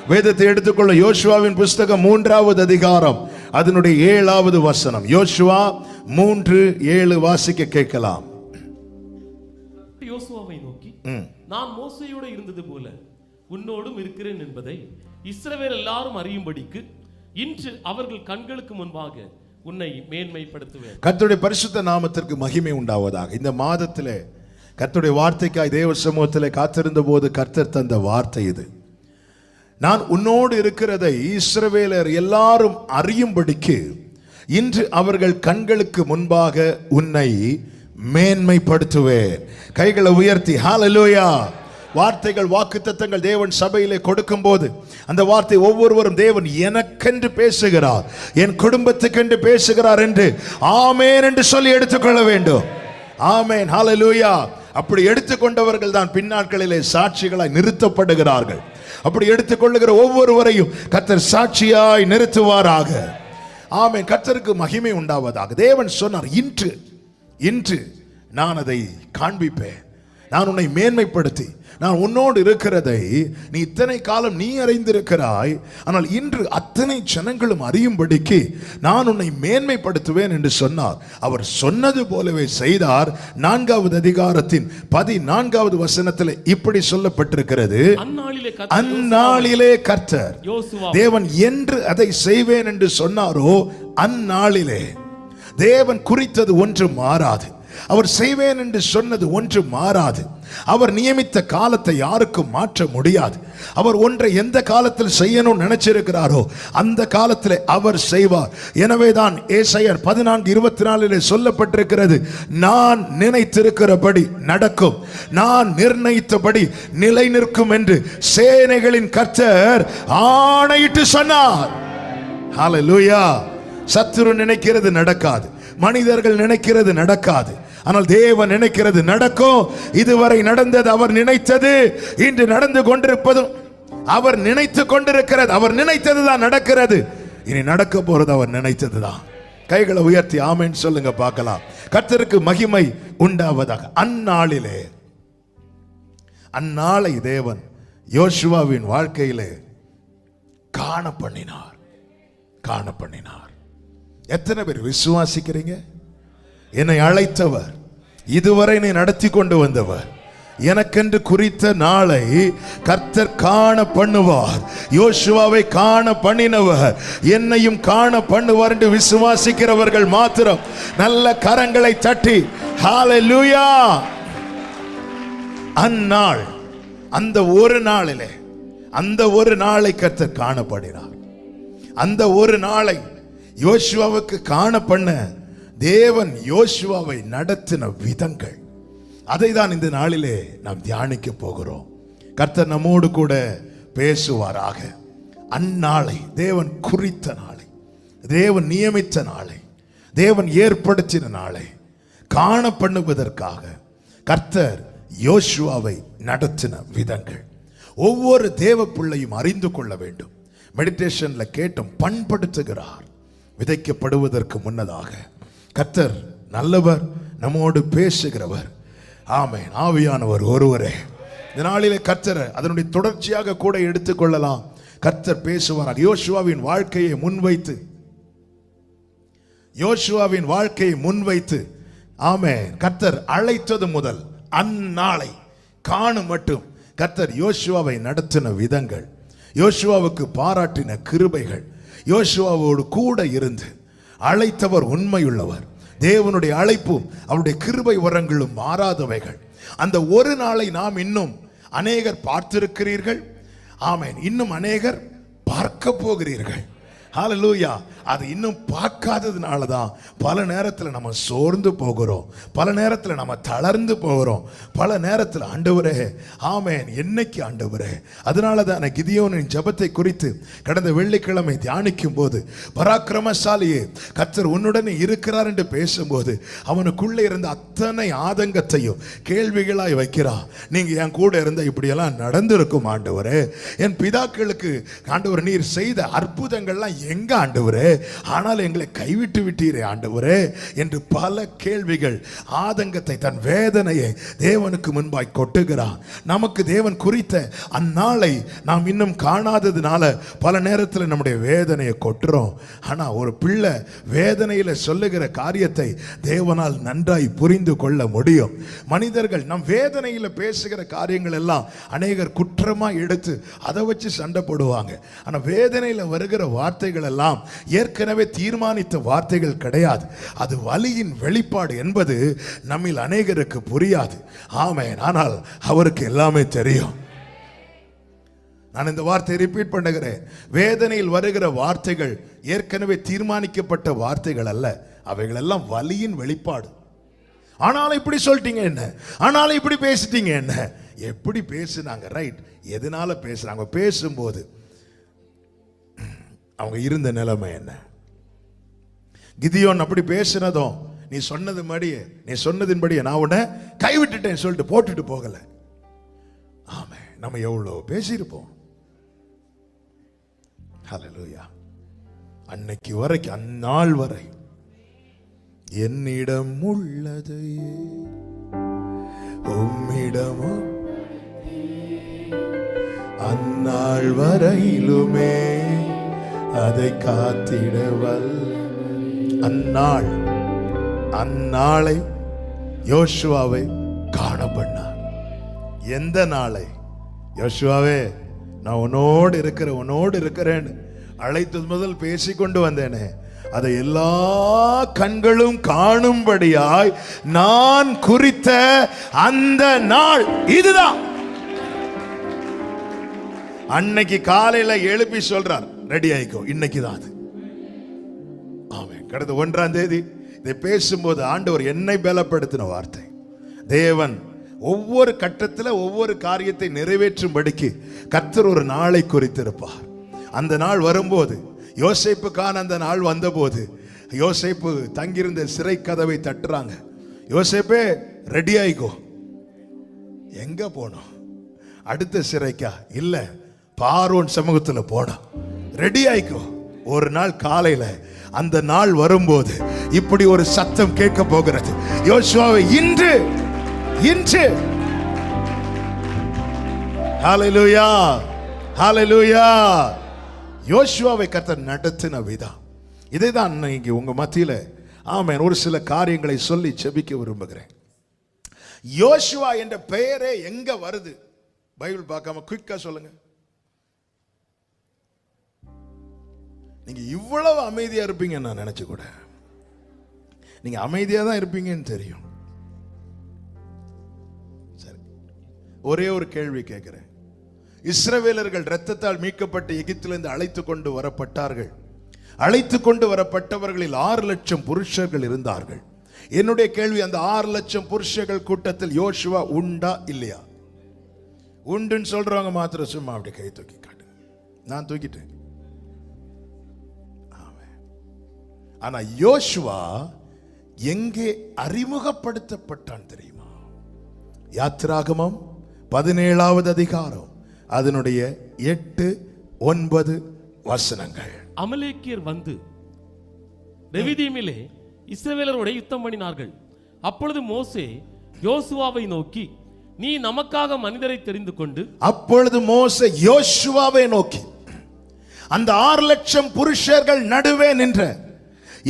வேதத்தை எடுத்துக்கொள்ள யோசுவாவின் புஸ்தகம் 3வது அதிகாரம் அதனுடைய 7வது வசனம். யோசுவா 3:7 வாசிக்க கேட்கலாம். யோசுவாவை நோக்கி, நான் மோசேயோடு இருந்தது போல உன்னோடும் இருக்கிறேன் என்பதை இஸ்ரவேல் எல்லாரும் அறியும்படிக்கு இன்று அவர்கள் கண்களுக்கு முன்பாக உன்னை மேன்மைப்படுத்துவேன். கர்த்தருடைய பரிசுத்த நாமத்திற்கு மகிமை உண்டாவதாக. இந்த மாதத்திலே கர்த்தருடைய வார்த்தைக்காய் தேவ சமூகத்திலே காத்திருந்த போது கர்த்தர் தந்த வார்த்தை இது. நான் உன்னோடு இருக்கிறதை இஸ்ரவேலர் எல்லாரும் அறியும்படிக்கு இன்று அவர்கள் கண்களுக்கு முன்பாக உன்னை மேன்மைப்படுத்துவேன். கைகளை உயர்த்தி ஹல்லேலூயா. வார்த்தைகள், வாக்குத்தத்தங்கள் தேவன் சபையிலே கொடுக்கும் போது அந்த வார்த்தை ஒவ்வொருவரும் தேவன் எனக்கென்று பேசுகிறார், என் குடும்பத்துக்கென்று பேசுகிறார் என்று ஆமேன் என்று சொல்லி எடுத்துக்கொள்ள வேண்டும். ஆமேன், ஹல்லேலூயா. அப்படி எடுத்துக்கொண்டவர்கள் தான் பின்னாட்களிலே சாட்சிகளாய் நிறுத்தப்படுகிறார்கள். அப்படி எடுத்துக்கொள்ளுகிற ஒவ்வொருவரையும் கர்த்தர் சாட்சியாய் நிறுத்துவாராக. ஆமென். கர்த்தருக்கு மகிமை உண்டாவதாக. தேவன் சொன்னார், இன்று நான் அதை காண்பிப்பேன், நான் உன்னை மேன்மைப்படுத்தி நான் உன்னோடு இருக்கிறதை நீ இத்தனை காலம் நீ அறிந்திருக்கிறாய், ஆனால் இன்று அத்தனை ஜனங்களும் அறியும்படிக்கு நான் உன்னை மேன்மைப்படுத்துவேன் என்று சொன்னார். அவர் சொன்னது போலவே செய்தார். 4வது அதிகாரத்தின் 14வது வசனத்தில் இப்படி சொல்லப்பட்டிருக்கிறது, அந்நாளிலே கர்த்தர் தேவன் என்று அதை செய்வேன் என்று சொன்னாரோ அந்நாளிலே தேவன் குறித்தது ஒன்று மாறாது. அவர் செய்வேன் என்று சொன்னது ஒன்று மாறாது. அவர் நியமித்த காலத்தை யாருக்கும் மாற்ற முடியாது. அவர் ஒன்றை எந்த காலத்தில் செய்யணும் நினைச்சிருக்கிறாரோ அந்த காலத்தில் அவர் செய்வார். எனவேதான் ஏசாயர் 14:24 சொல்லப்பட்டிருக்கிறது, நான் நினைத்திருக்கிறபடி நடக்கும், நான் நிர்ணயித்தபடி நிலை நிற்கும் என்று சேனைகளின் கர்த்தர் ஆணையிட்டு சொன்னார். ஹல்லேலூயா. சத்துரு நினைக்கிறது நடக்காது, மனிதர்கள் நினைக்கிறது நடக்காது, ஆனால் தேவன் நினைக்கிறது நடக்கும். இதுவரை நடந்தது அவர் நினைத்தது, இன்று நடந்து கொண்டிருப்பதும் அவர் நினைத்து கொண்டிருக்கிறது. அவர் நினைத்தது தான் நடக்கிறது, இனி நடக்க போறது அவர் நினைத்தது தான். கைகளை உயர்த்தி ஆமென் சொல்லுங்க பார்க்கலாம். கர்த்தருக்கு மகிமை உண்டாவதாக. அந்நாளை தேவன் யோசுவாவின் வாழ்க்கையிலே காண பண்ணினார். எத்தனை பேர் விசுவாசிக்கிறீங்க? என்னை அழைத்தவர், இதுவரை என்னை நடத்தி கொண்டு வந்தவர், எனக்கென்று குறித்த நாளை கர்த்தர் காண பண்ணுவார். யோசுவாவை காண பண்ணினவர் என்னையும் காண பண்ணுவார் என்று விசுவாசிக்கிறவர்கள் மாத்திரம் நல்ல கரங்களை தட்டி ஹல்லேலூயா. அந்நாள், அந்த ஒரு நாளிலே, அந்த ஒரு நாளை கர்த்தர் காணப்படினார். அந்த ஒரு நாளை யோசுவாவுக்கு காண பண்ண தேவன் யோசுவாவை நடத்தின விதங்கள், அதை தான் இந்த நாளிலே நாம் தியானிக்க போகிறோம். கர்த்தர் நம்மோடு கூட பேசுவாராக. அந்நாளை, தேவன் குறித்த நாளை, தேவன் நியமித்த நாளை, தேவன் ஏற்படுத்தின நாளை காண பண்ணுவதற்காக கர்த்தர் யோசுவாவை நடத்தின விதங்கள் ஒவ்வொரு தேவ பிள்ளையும் அறிந்து கொள்ள வேண்டும். மெடிடேஷன்ல கேட்டும் பண்படுத்துகிறார். விதைக்கப்படுவதற்கு முன்னதாக கர்த்தர் நல்லவர், நம்மோடு பேசுகிறவர். ஆமென். ஆவியானவர் ஒருவரே. இந்த நாளிலே கர்த்தர் அதனுடைய தொடர்ச்சியாக கூட எடுத்துக்கொள்ளலாம். கர்த்தர் பேசுவார். யோசுவாவின் வாழ்க்கையை முன்வைத்து ஆமென், கர்த்தர் அழைத்தது முதல் அந்நாளை காணும் மட்டும் கர்த்தர் யோசுவாவை நடத்தின விதங்கள், யோசுவாவுக்கு பாராட்டின கிருபைகள், யோசுவாவோடு கூட இருந்து அழைத்தவர் உண்மையுள்ளவர். தேவனுடைய அழைப்பும் அவருடைய கிருபை வரங்களும் மாறாதவைகள். அந்த ஒரு நாளை நாம் இன்னும் அநேகர் பார்த்திருக்கிறீர்கள். ஆமென். இன்னும் அநேகர் பார்க்க போகிறீர்கள். ஹல்லேலூயா. அது இன்னும் பார்க்காததுனால தான் பல நேரத்தில் நம்ம சோர்ந்து போகிறோம், பல நேரத்தில் நம்ம தளர்ந்து போகிறோம், பல நேரத்தில் ஆண்டவரே ஆமென் என்னைக்கு ஆண்டவரே. அதனால தான் கிதியோனின் ஜெபத்தை குறித்து கடந்த வெள்ளிக்கிழமை தியானிக்கும் போது பராக்கிரமசாலியே கர்த்தர் உன்னுடனே இருக்கிறார் என்று பேசும்போது அவனுக்குள்ளே இருந்த அத்தனை ஆதங்கத்தையும் கேள்விகளாய் வைக்கிறான். நீங்க என் கூட இருந்த இப்படியெல்லாம் நடந்திருக்கும் ஆண்டவரே, என் பிதாக்களுக்கு ஆண்டவர் நீர் செய்த அற்புதங்கள்லாம் எங்க ஆண்டவரே, ஆனால் எங்களை கைவிட்டு விட்டீரே ஆண்டவரே என்று பல கேள்விகள், ஆதங்கத்தை, தன் வேதனையை தேவனுக்கு முன்பாய் கொட்டுகிறான். நமக்கு தேவன் குறித்த அந்நாளை நாம் இன்னும் காணாததுனால பல நேரத்தில் நம்முடைய வேதனையை கொட்டுறோம். ஆனா ஒரு பிள்ளை வேதனையில சொல்லுகிற காரியத்தை தேவனால் நன்றாய் புரிந்து கொள்ள முடியும். மனிதர்கள் நம் வேதனையில பேசுகிற காரியங்கள் எல்லாம் அநேகர் குற்றமா எடுத்து அதை வச்சு சண்டை போடுவாங்க. ஆனா வேதனையில வருகிற வார்த்தைகள் எல்லாம் ஏற்கனவே தீர்மானித்த வார்த்தைகள் கிடையாது. அது வலியின் வெளிப்பாடு என்பது நம்மில் அநேகருக்கு புரியாது. ஆமென். ஆனால் அவருக்கு எல்லாமே தெரியும். நான் இந்த வார்த்தையை ரிப்பீட் பண்ணுகிறேன். வேதனையில் வருகிற வார்த்தைகள் ஏற்கனவே தீர்மானிக்கப்பட்ட வார்த்தைகள் அல்ல, அவைகள் எல்லாம் வலியின் வெளிப்பாடு. ஆனாலும் இப்படி சொல்லிட்டீங்க என்ன, ஆனாலும் இப்படி பேசிட்டீங்க என்ன, எப்படி பேசுனாங்க, ரைட், எதனால பேசுறாங்க, பேசும்போது அவங்க இருந்த நிலைமை என்ன. கிதியோன் அப்படி பேசினதும் நீ சொன்னதின்படியே நான் உன்னை கைவிட்டுட்டேன் சொல்லிட்டு போட்டுட்டு போகல. ஆமே, நம்ம எவ்வளவு பேசியிருப்போம். ஹல்லேலூயா. அன்னைக்கு வரைக்கும், அந்நாள் வரை என்னிடம் உள்ளது உம்மிடமோ அந்நாள் வரையிலுமே அதை காத்திடவல். அந்நாளை யோசுவாவை காண பண்ணார். எந்த நாளை? யோசுவாவே, நான் உன்னோடு இருக்கிறேன் அழைத்தது முதல் பேசிக்கொண்டு வந்தேனே, அதை எல்லா கண்களும் காணும்படியாய் நான் குறித்த அந்த நாள் இதுதான். அன்னைக்கு காலையில எழுப்பி சொல்றார், ரெடி ஆயிக்கோ, இன்னைக்கு தான் அது. ஆமென். கடந்த 1ஆம் தேதி இதை பேசும்போது ஆண்டவர் என்னை பலப்படுத்தின வார்த்தை, தேவன் ஒவ்வொரு கட்டத்தில் ஒவ்வொரு காரியத்தை நிறைவேற்றும்படிக்கு கர்த்தர் ஒரு நாளை குறித்திருப்பார். அந்த நாள் வரும்போது, யோசேப்புக்கான அந்த நாள் வந்தபோது, யோசேப்பு தங்கியிருந்த சிறை கதவை தட்டுறாங்க. யோசேப்பே, ரெடி ஆயிக்கோ. எங்க போனோம்? அடுத்த சிறைக்கா? இல்ல, பார்வோன் சமூகத்தில் போனோம். ரெடி ஆயிக்கோ. ஒரு நாள் காலையில அந்த நாள் வரும்போது இப்படி ஒரு சத்தம் கேட்க போகிறது, யோசுவாவை இன்று ஹல்லேலூயா, ஹல்லேலூயா. யோசுவாவை கர்த்தர் நடத்தின விதம் இதைதான் இன்னைக்கு உங்க மத்தியில ஆமென் ஒரு சில காரியங்களை சொல்லி செபிக்க விரும்புகிறேன். யோசுவா என்ற பெயரே எங்க வருது? பைபிள் பார்க்காம குயிக்கா சொல்லுங்க. நீங்க இவ்வளவு அமைதியா இருப்பீங்க நான் நினைச்சு கூட, நீங்க அமைதியா தான் இருப்பீங்கன்னு தெரியும். சரி, ஒரே ஒரு கேள்வி கேட்கிறேன். இஸ்ரவேலர்கள் இரத்தத்தால் மீட்கப்பட்டு எகிப்திலிருந்து அழைத்து கொண்டு வரப்பட்டார்கள். அழைத்து கொண்டு வரப்பட்டவர்களில் 6 லட்சம் புருஷர்கள் இருந்தார்கள். என்னுடைய கேள்வி, அந்த 6 லட்சம் புருஷர்கள் கூட்டத்தில் யோசுவா உண்டா இல்லையா? உண்டுன்னு சொல்றவங்க மாத்திரம் சும்மா அப்படி கை தூக்கி காட்டு. நான் தூக்கிட்டேன். ஆனா யோசுவா எங்கே அறிமுகப்படுத்தப்பட்டான் தெரியுமா? யாத்திராகமம் 17வது அதிகாரம் அதனுடைய 8-9 வசனங்கள். அமலேக்கியர் வந்து ரெவிதீமிலே இஸ்ரவேலரோட யுத்தம் பண்ணினார்கள். அப்பொழுது மோசே யோசுவாவை நோக்கி, நீ நமக்காக மனிதரை தெரிந்து கொண்டு. அப்பொழுது மோசே யோசுவாவை நோக்கி, அந்த 6 லட்சம் புருஷர்கள் நடுவே நின்ற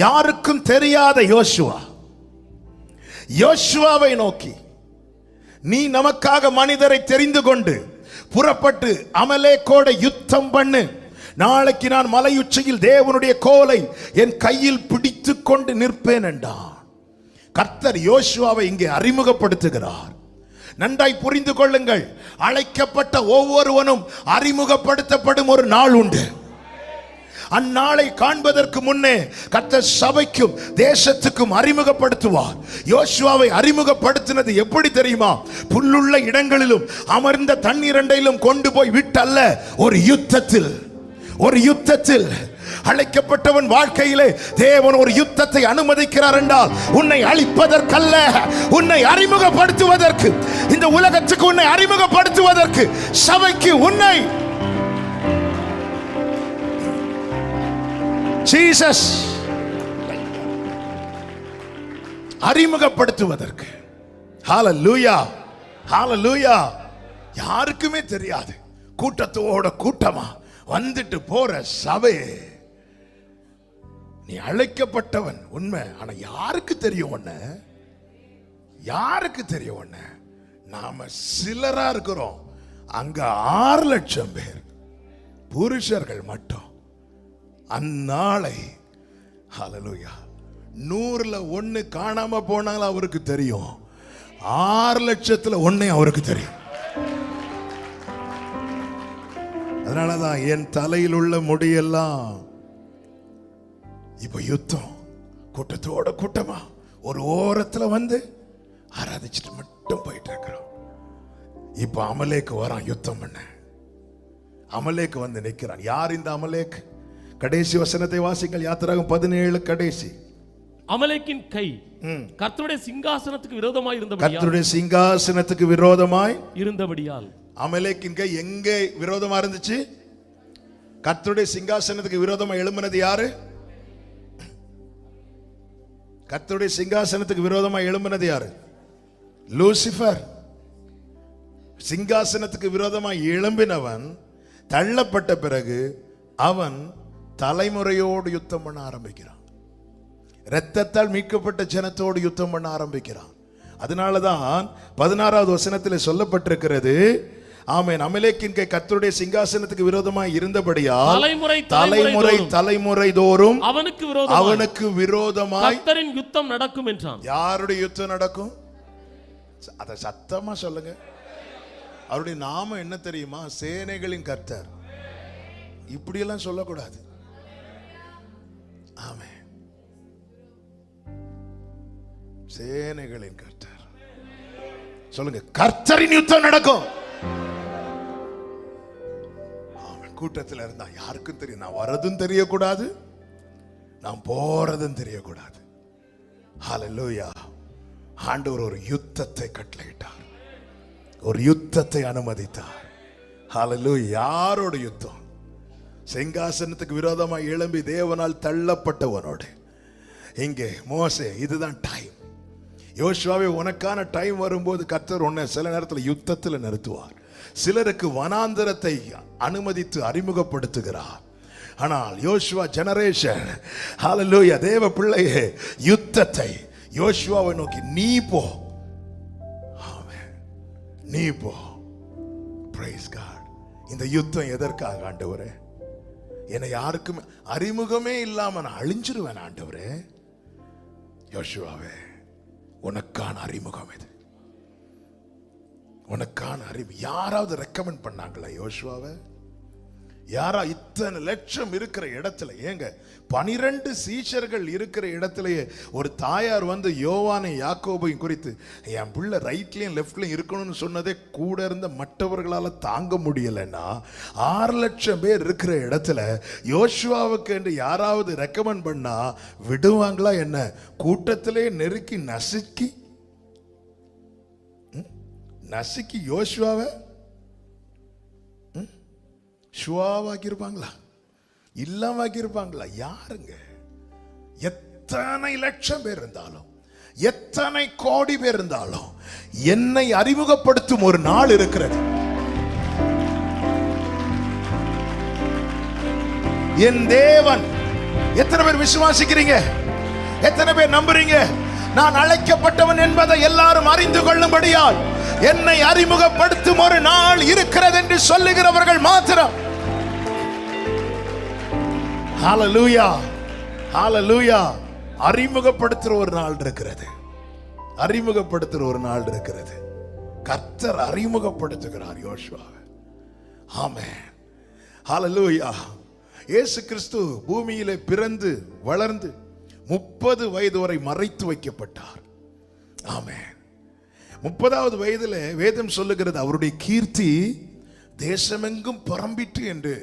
யாருக்கும் தெரியாத யோசுவாவை நோக்கி, நீ நமக்காக மனிதரை தெரிந்து கொண்டு புறப்பட்டு அமலேக்கோட யுத்தம் பண்ணு. நாளைக்கு நான் மலையுச்சியில் தேவனுடைய கோலை என் கையில் பிடித்து கொண்டு நிற்பேன் என்றான். கர்த்தர் யோசுவாவை இங்கே அறிமுகப்படுத்துகிறார். நன்றாய் புரிந்து கொள்ளுங்கள், அழைக்கப்பட்ட ஒவ்வொருவனும் அறிமுகப்படுத்தப்படும் ஒரு நாள் உண்டு. அந்நாளை காண்பதற்கு முன்னே கர்த்தர் சபைக்கும் தேசத்துக்கும் அறிமுகப்படுத்துவார். யோசுவாவை அறிமுகப்படுத்தினது எப்படி தெரியுமா? புல்லுள்ள இடங்களிலும் அமர்ந்த தண்ணீரண்டையிலும் கொண்டு போய் விட்டல்ல, ஒரு யுத்தத்தில் அழைக்கப்பட்டவன் வாழ்க்கையிலே தேவன் ஒரு யுத்தத்தை அனுமதிக்கிறார் என்றால் உன்னை அழிப்பதற்கல்ல, உன்னை அறிமுகப்படுத்துவதற்கு, இந்த உலகத்துக்கு உன்னை அறிமுகப்படுத்துவதற்கு, சபைக்கு உன்னை ஜீசஸ் அறிமுகப்படுத்துவதற்கு. ஹalleluya, ஹalleluya. யாருக்குமே தெரியாது, கூட்டத்தோட கூட்டமா வந்துட்டு போற சபை. நீ அழைக்கப்பட்டவன் உண்மை, ஆனா யாருக்கு தெரியும் ஒண்ண? யாருக்கு தெரியும் ஒண்ண? நாம சிலரா இருக்கிறோம். அங்க 6 லட்சம் பேர் புருஷர்கள் மட்டும். அந்நாளை ஹalleluya 100ல் 1 காணாம போனாலும் அவருக்கு தெரியும். 6 லட்சத்துல 1 அவருக்கு தெரியும். அதனாலதான் என் தலையில் உள்ள முடியெல்லாம் இப்ப யுத்தம். கூட்டத்தோட கூட்டமா ஒரு ஓரத்துல வந்து ஆராதிச்சுட்டு மட்டும் போயிட்டு இருக்கிறோம். இப்ப அமலேக்கு வரான் யுத்தம் பண்ண. அமலேக்கு வந்து நிற்கிறான். யார் இந்த அமலேக்? கடைசி வசனத்தை வாசிங்கள். யாத்திராகம் 17 கடைசி. அமலேக்கின் கை கர்த்தருடைய சிங்காசனத்துக்கு விரோதமாய் இருந்தபடியால், கர்த்தருடைய சிங்காசனத்துக்கு விரோதமாய் இருந்தபடியால். அமலேக்கின் கை எங்கே விரோதமா இருந்துச்சு? கர்த்தருடைய சிங்காசனத்துக்கு விரோதமா எழும்பினது யாரு? கர்த்தருடைய சிங்காசனத்துக்கு விரோதமா எழும்பினது யாரு? லூசிபர். சிங்காசனத்துக்கு விரோதமா எழும்பினவன் தள்ளப்பட்ட பிறகு அவன் தலைமுறையோடு யுத்தம் பண்ண ஆரம்பிக்கிறான். இரத்தத்தால் மீட்கப்பட்ட ஜனத்தோடு யுத்தம் பண்ண ஆரம்பிக்கிறான். அதனாலதான் 16வது வசனத்தில் சொல்லப்பட்டிருக்கிறது, ஆமென், அமலேக்கின் கை கர்த்தருடைய சிங்காசனத்துக்கு விரோதமாய் இருந்தபடியால் தலைமுறை தலைமுறை தோறும் அவனுக்கு விரோதமாய் கர்த்தரின் யுத்தம் நடக்கும் என்றான். யாருடைய யுத்தம் நடக்கும்? அத சத்தமா சொல்லுங்க. அவருடைய நாமம் என்ன தெரியுமா? சேனைகளின் கர்த்தர். இப்படியெல்லாம் சொல்லக்கூடாது. ஆமென். சேனைகளின் கர்த்தர். சொல்லுங்க, கர்த்தரின் யுத்தம் நடக்கும். கூட்டத்தில் இருந்தா யாருக்கும் தெரியும். நான் வரதும் தெரியக்கூடாது, நான் போறதும் தெரியக்கூடாது. ஹalleluya. ஆண்டவர் ஒரு யுத்தத்தை கட்டளையிட்டார், ஒரு யுத்தத்தை அனுமதித்தார். ஹalleluya. யாரோட யுத்தம்? சிங்காசனத்துக்கு விரோதமாக எழும்பி தேவனால் தள்ளப்பட்டவனோடு. இங்கே மோசே, இதுதான் டைம். யோசுவாவே, உனக்கான டைம் வரும்போது கர்த்தர் உன்னை சில நேரத்தில் யுத்தத்தில் நிறுத்துவார். சிலருக்கு வனாந்தரத்தை அனுமதித்து அறிமுகப்படுத்துகிறார். ஆனால் யோசுவா ஜெனரேஷன், ஹalleluya, தேவ பிள்ளையே, யுத்தத்தை யோசுவாவை நோக்கி நீ போ, ஆமென், நீ போ. Praise God. இந்த யுத்தம் எதற்காக ஆண்டவரே? என்னை யாருக்கும் அறிமுகமே இல்லாம நான் அழிஞ்சிருவேன் ஆண்டவரே. யோசுவாவே, உனக்கான அறிமுகம் இது, உனக்கான அறிவு. யாராவது ரெக்கமெண்ட் பண்ணாங்களா யோசுவாவை? யாரா? இத்தனை லட்சம் இருக்கிற இடத்துல, ஏங்க 12 சீஷர்கள் இருக்கிற இடத்துலயே ஒரு தாயார் வந்து யோவானை யாக்கோபையும் குறித்து, என் பிள்ளை ரைட்லயும் லெஃப்ட்லயும் இருக்கணும்னு சொன்னதே கூட இருந்த மற்றவர்களால தாங்க முடியலன்னா, 6 லட்சம் பேர் இருக்கிற இடத்துல யோசுவாவுக்கு என்று யாராவது ரெக்கமெண்ட் பண்ணா விடுவாங்களா என்ன? கூட்டத்திலே நெருக்கி நசுக்கி யோசுவாவை ஷுவாவாக்கி இருப்பாங்களா? இல்லாமக்கி இருப்பாங்களா? யாருங்க? எத்தனை லட்சம் பேர் இருந்தாலும், எத்தனை கோடி பேர் இருந்தாலும், என்னை அறிமுகப்படுத்தும் ஒரு நாள் இருக்கிறது. என் தேவன். எத்தனை பேர் விசுவாசிக்கிறீங்க? எத்தனை பேர் நம்புறீங்க? நான் அழைக்கப்பட்டவன் என்பதை எல்லாரும் அறிந்து கொள்ளும்படியால் என்னை அறிமுகப்படுத்தும் ஒரு நாள் இருக்கிறது என்று சொல்லுகிறவர்கள் மாத்திரம். ஹalleluya, ஹalleluya. அறிமுகப்படுத்துற ஒரு நாள் இருக்கிறது, அறிமுகப்படுத்துற ஒரு நாள் இருக்கிறது. கர்த்தர் அறிமுகப்படுத்துகிறார் யோசுவாவை. ஆமென், ஹalleluya. இயேசு கிறிஸ்து பூமியிலே பிறந்து வளர்ந்து 30 வயது வரை மறைத்து வைக்கப்பட்டார். ஆமென். 30வது வயதில் வேதம் சொல்லுகிறது அவருடைய கீர்த்தி தேசமெங்கும் பரம்பிற்று என்று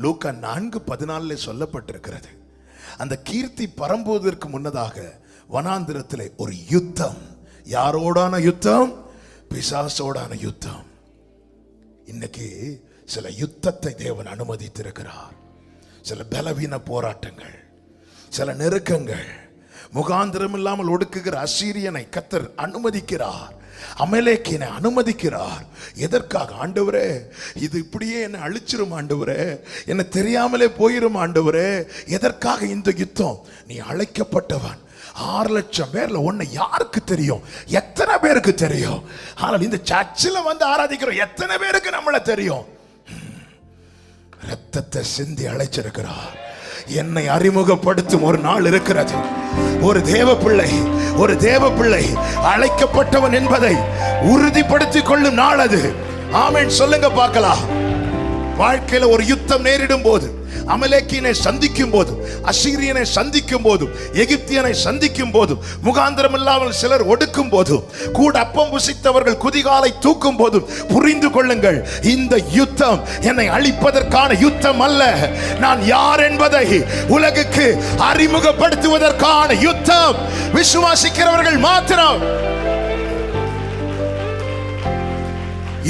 லூக்கா 4:14 சொல்லப்பட்டிருக்கிறது. அந்த கீர்த்தி பரம்புவதற்கு முன்னதாக வனாந்திரத்திலே ஒரு யுத்தம். யாரோடான யுத்தம்? பிசாசோடான யுத்தம். இன்னைக்கு சில யுத்தத்தை தேவன் அனுமதித்திருக்கிறார். சில பலவீன போராட்டங்கள், சில நெருக்கங்கள் முகாந்திரம் இல்லாமல் ஒடுக்குகிற அசீரியனை கர்த்தர் அனுமதிக்கிறார், அமலேக்கினை அனுமதிக்கிறார். எதற்காக? ஆண்டவரே, இது இப்படியே என்னை அழிச்சிரும் ஆண்டவரே, என்ன தெரியாமலே போயிரும் ஆண்டவரே. எதற்காக இந்த யுத்தம்? நீ அழைக்கப்பட்டவன். 6 லட்சம் பேர்ல உன்னை யாருக்கு தெரியும்? எத்தனை பேருக்கு தெரியும்? ஆனால் இந்த சர்ச்சில் வந்து ஆராதிக்கிறோம், எத்தனை பேருக்கு நம்மள தெரியும்? ரத்தத்தை சிந்தி அழைச்சிருக்கிறார். என்னை அறிமுகப்படுத்தும் ஒரு நாள் இருக்கிறது. ஒரு தேவ பிள்ளை அழைக்கப்பட்டவன் என்பதை உறுதிப்படுத்திக் கொள்ளும் நாள் அது. ஆமென் சொல்லுங்க பார்க்கலாம். வாழ்க்கையில ஒரு யுத்தம் நேரிடும் போது, அமலேக்கியனை சந்திக்கும் போதும், அசீரியனை சந்திக்கும் போதும், எகிப்தியனை சந்திக்கும் போதும், முகாந்திரம் இல்லாமல் சிலர் ஒடுக்கும் போதும், கூட அப்பம் புசித்தவர்கள் குதிகாலை தூக்கும் போதும் புரிந்து கொள்ளுங்கள், இந்த யுத்தம் என்னை அழிப்பதற்கான யுத்தம் அல்ல. நான் யார் என்பதை உலகுக்கு அறிமுகப்படுத்துவதற்கான யுத்தம். விசுவாசிக்கிறவர்கள் மாத்திரம்.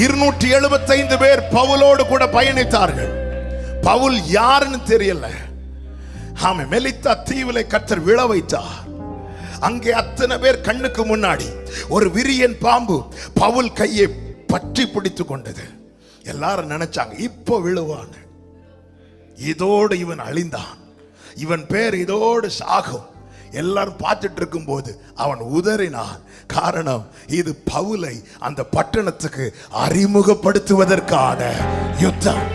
275 பேர் பவுலோடு கூட பயணித்தார்கள். பவுல் யாருன்னு தெரியல. ஆமே, மெலித்தா தீவிலே கர்த்தர் விழ வைத்தார். அங்கே அத்தனை பேர் கண்ணுக்கு முன்னாடி ஒரு விரியன் பாம்பு பவுல் கையை பற்றி பிடித்து கொண்டது. எல்லாரும் நினைச்சாங்க இப்போ விழுவான், இதோடு இவன் அழிந்தான், இவன் பேர் இதோடு சாகும். எல்லாரும் பார்த்துட்டு இருக்கும் போது அவன் உதறினான். காரணம், இது பவுலை அந்த பட்டணத்துக்கு அறிமுகப்படுத்துவதற்கான யுத்தம்.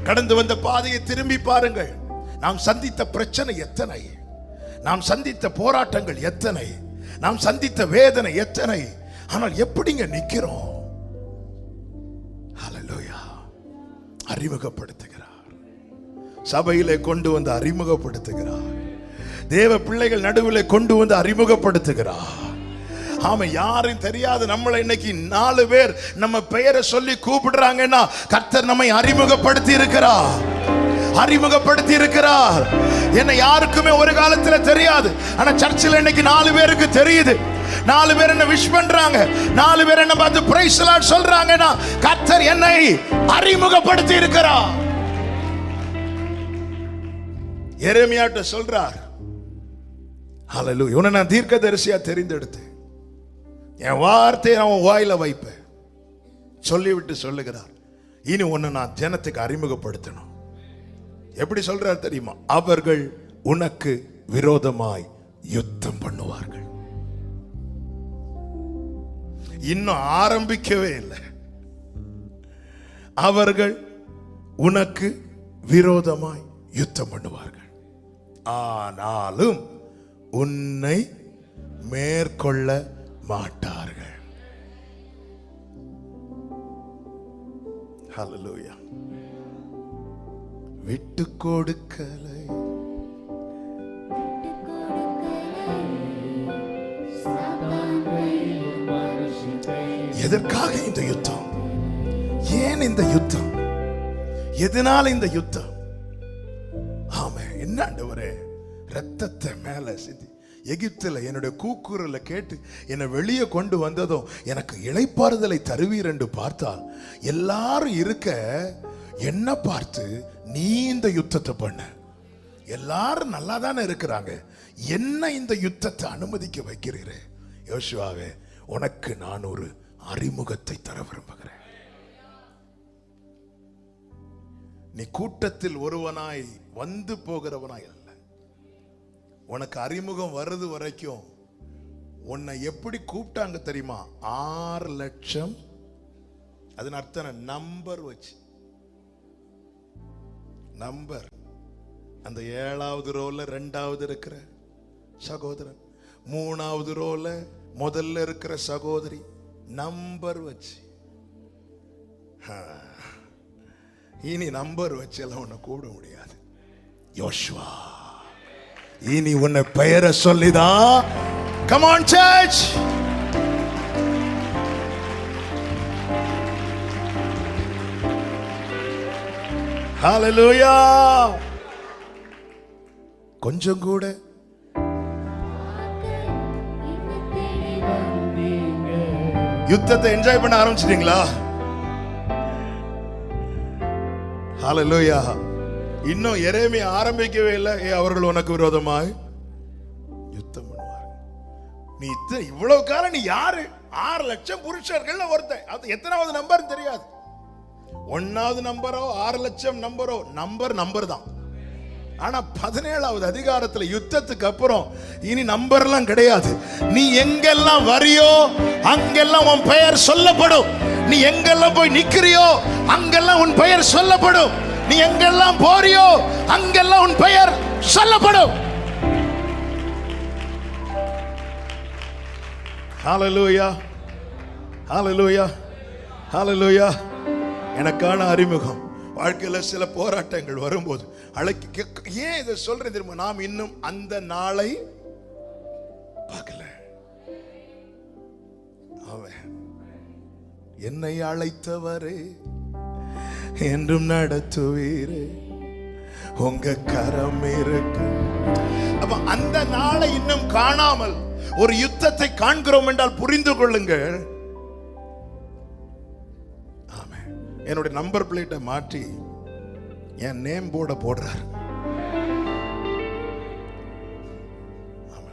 கடந்து வந்த பாதையை திரும்பி பாருங்கள். நாம் சந்தித்த பிரச்சனை எத்தனை, நாம் சந்தித்த போராட்டங்கள் எத்தனை, நாம் சந்தித்த வேதனை எத்தனை. ஆனால் எப்படிங்க நிக்கிறோம்? ஹல்லேலூயா. அறிமுகப்படுத்துகிறார், சபையிலே கொண்டு வந்து அறிமுகப்படுத்துகிறார், தேவ பிள்ளைகள் நடுவில் கொண்டு வந்து அறிமுகப்படுத்துகிறார். ஆமா, யாரும் தெரியாது நம்மளை இன்னைக்கு 4 பேர் நம்ம பெயரை சொல்லி கூப்பிடுறாங்கன்னா கர்த்தர் நம்மை அறிமுகப்படுத்தி இருக்கிறார். என்ன யாருக்குமே ஒரு காலத்துல தெரியாது, ஆனா சர்ச்சில் இன்னைக்கு 4 பேருக்கு தெரியுது. 4 பேர் என்ன விஷ் பண்றாங்க, 4 பேர் என்ன பார்த்து பிரைஸ் லார்ட் சொல்றாங்கன்னா கர்த்தர் என்னை அறிமுகப்படுத்தி இருக்கிறார். எரேமியாட்ட சொல்றார், ஹல்லேலூயா, உன்னை நான் தீர்க்கதரிசியா தெரிந்தெடுத்தேன், என் வார்த்தையை நான் வாயில வைப்பேன் சொல்லிவிட்டு சொல்லுகிறார், இனி உன்னை நான் ஜனத்துக்கு அறிமுகப்படுத்தணும். எப்படி சொல்றார் தெரியுமா? அவர்கள் உனக்கு விரோதமாய் யுத்தம் பண்ணுவார்கள். இன்னும் ஆரம்பிக்கவே இல்லை. அவர்கள் உனக்கு விரோதமாய் யுத்தம் பண்ணுவார்கள், ஆனாலும் உன்னை மேற்கொள்ள மாட்டார்கள். ஹல்லேலூயா. விட்டு கொடுக்கலை, எதற்காக இந்த யுத்தம்? ஏன் இந்த யுத்தம்? எதனால இந்த யுத்தம்? ஆமே, என்ன ஆண்டவரே, ரத்தத்தை மேல சிந்தி எகிப்தில் என்னுடைய கூக்குரலை கேட்டு என்னை வெளியே கொண்டு வந்ததும் எனக்கு இளைப்பாறுதலை தருவீர் என்று பார்த்தால், எல்லாரும் இருக்க என்ன பார்த்து நீ இந்த யுத்தத்தை பண்ண? எல்லாரும் நல்லா தானே இருக்கிறாங்க, என்ன இந்த யுத்தத்தை அனுமதிக்க வைக்கிறீரே? யோசுவாவே, உனக்கு நான் ஒரு அறிமுகத்தை தர விரும்புகிறேன். நீ கூட்டத்தில் ஒருவனாய் வந்து போகிறவனாய் அல்ல, உனக்கு அறிமுகம் வருது வரைக்கும் உன்னை எப்படி கூப்பிட்டாங்க தெரியுமா? 6 லட்சம். அதன் அர்த்தம் நம்பர் வச்சு, நம்பர். அந்த 7வது ரோல 2வது இருக்கிற சகோதரன், 3வது ரோல முதல்ல இருக்கிற சகோதரி, நம்பர் வச்சு. இனி நம்பர் வச்சு எல்லாம் உன்னை கூப்பிட முடியாது. யோசுவா, இனி உன்னை பெயரை சொல்லிதான். Come on church. Hallelujah. கொஞ்சம் கூட யுத்தத்தை என்ஜாய் பண்ண ஆரம்பிச்சிட்டீங்களா? ஹalleluya. இன்னும் எரேமியா ஆரம்பிக்கவே இல்லை, அவர்கள் உனக்கு விரோதமாய் யுத்தம் பண்ணுவார்கள். நீ இவ்வளவு காலம் நீ யாரு? 6 லட்சம் புருஷர்கள் ஒருத்தன். அது எத்தனாவது நம்பர் தெரியாது. 1வது நம்பரோ 6 லட்சம் நம்பரோ, நம்பர் தான். ஆனா 17வது அதிகாரத்துல யுத்தத்துக்கு அப்புறம் இனி நம்பர்லாம் கிடையாது. நீ எங்கெல்லாம் வரியோ அங்கெல்லாம் உன் பெயர் சொல்லப்படும். நீ எங்கெல்லாம் போய் நிக்கிறியோ அங்கெல்லாம் உன் பெயர் சொல்லப்படும். நீ எங்கெல்லாம் போறியோ அங்கெல்லாம் உன் பெயர் சொல்லப்படும். ஹalleluya, ஹalleluya, ஹalleluya. எனக்கான அறிமுகம் வாழ்க்கையில சில போராட்டங்கள் வரும்போது ஏன் இதை சொல்றேன் தெரியுமா? நாம் இன்னும் அந்த நாளை பார்க்கல. அவன் என்னை அழைத்தவரே என்றும் நடத்துவீரே, உங்க கரம் இருக்கு. அப்ப அந்த நாளை இன்னும் காணாமல் ஒரு யுத்தத்தை காண்கிறோம் என்றால் புரிந்து கொள்ளுங்கள். என்னுடைய நம்பர் பிளேட்டை மாற்றி என் நேம் போர்டை போடுறார்.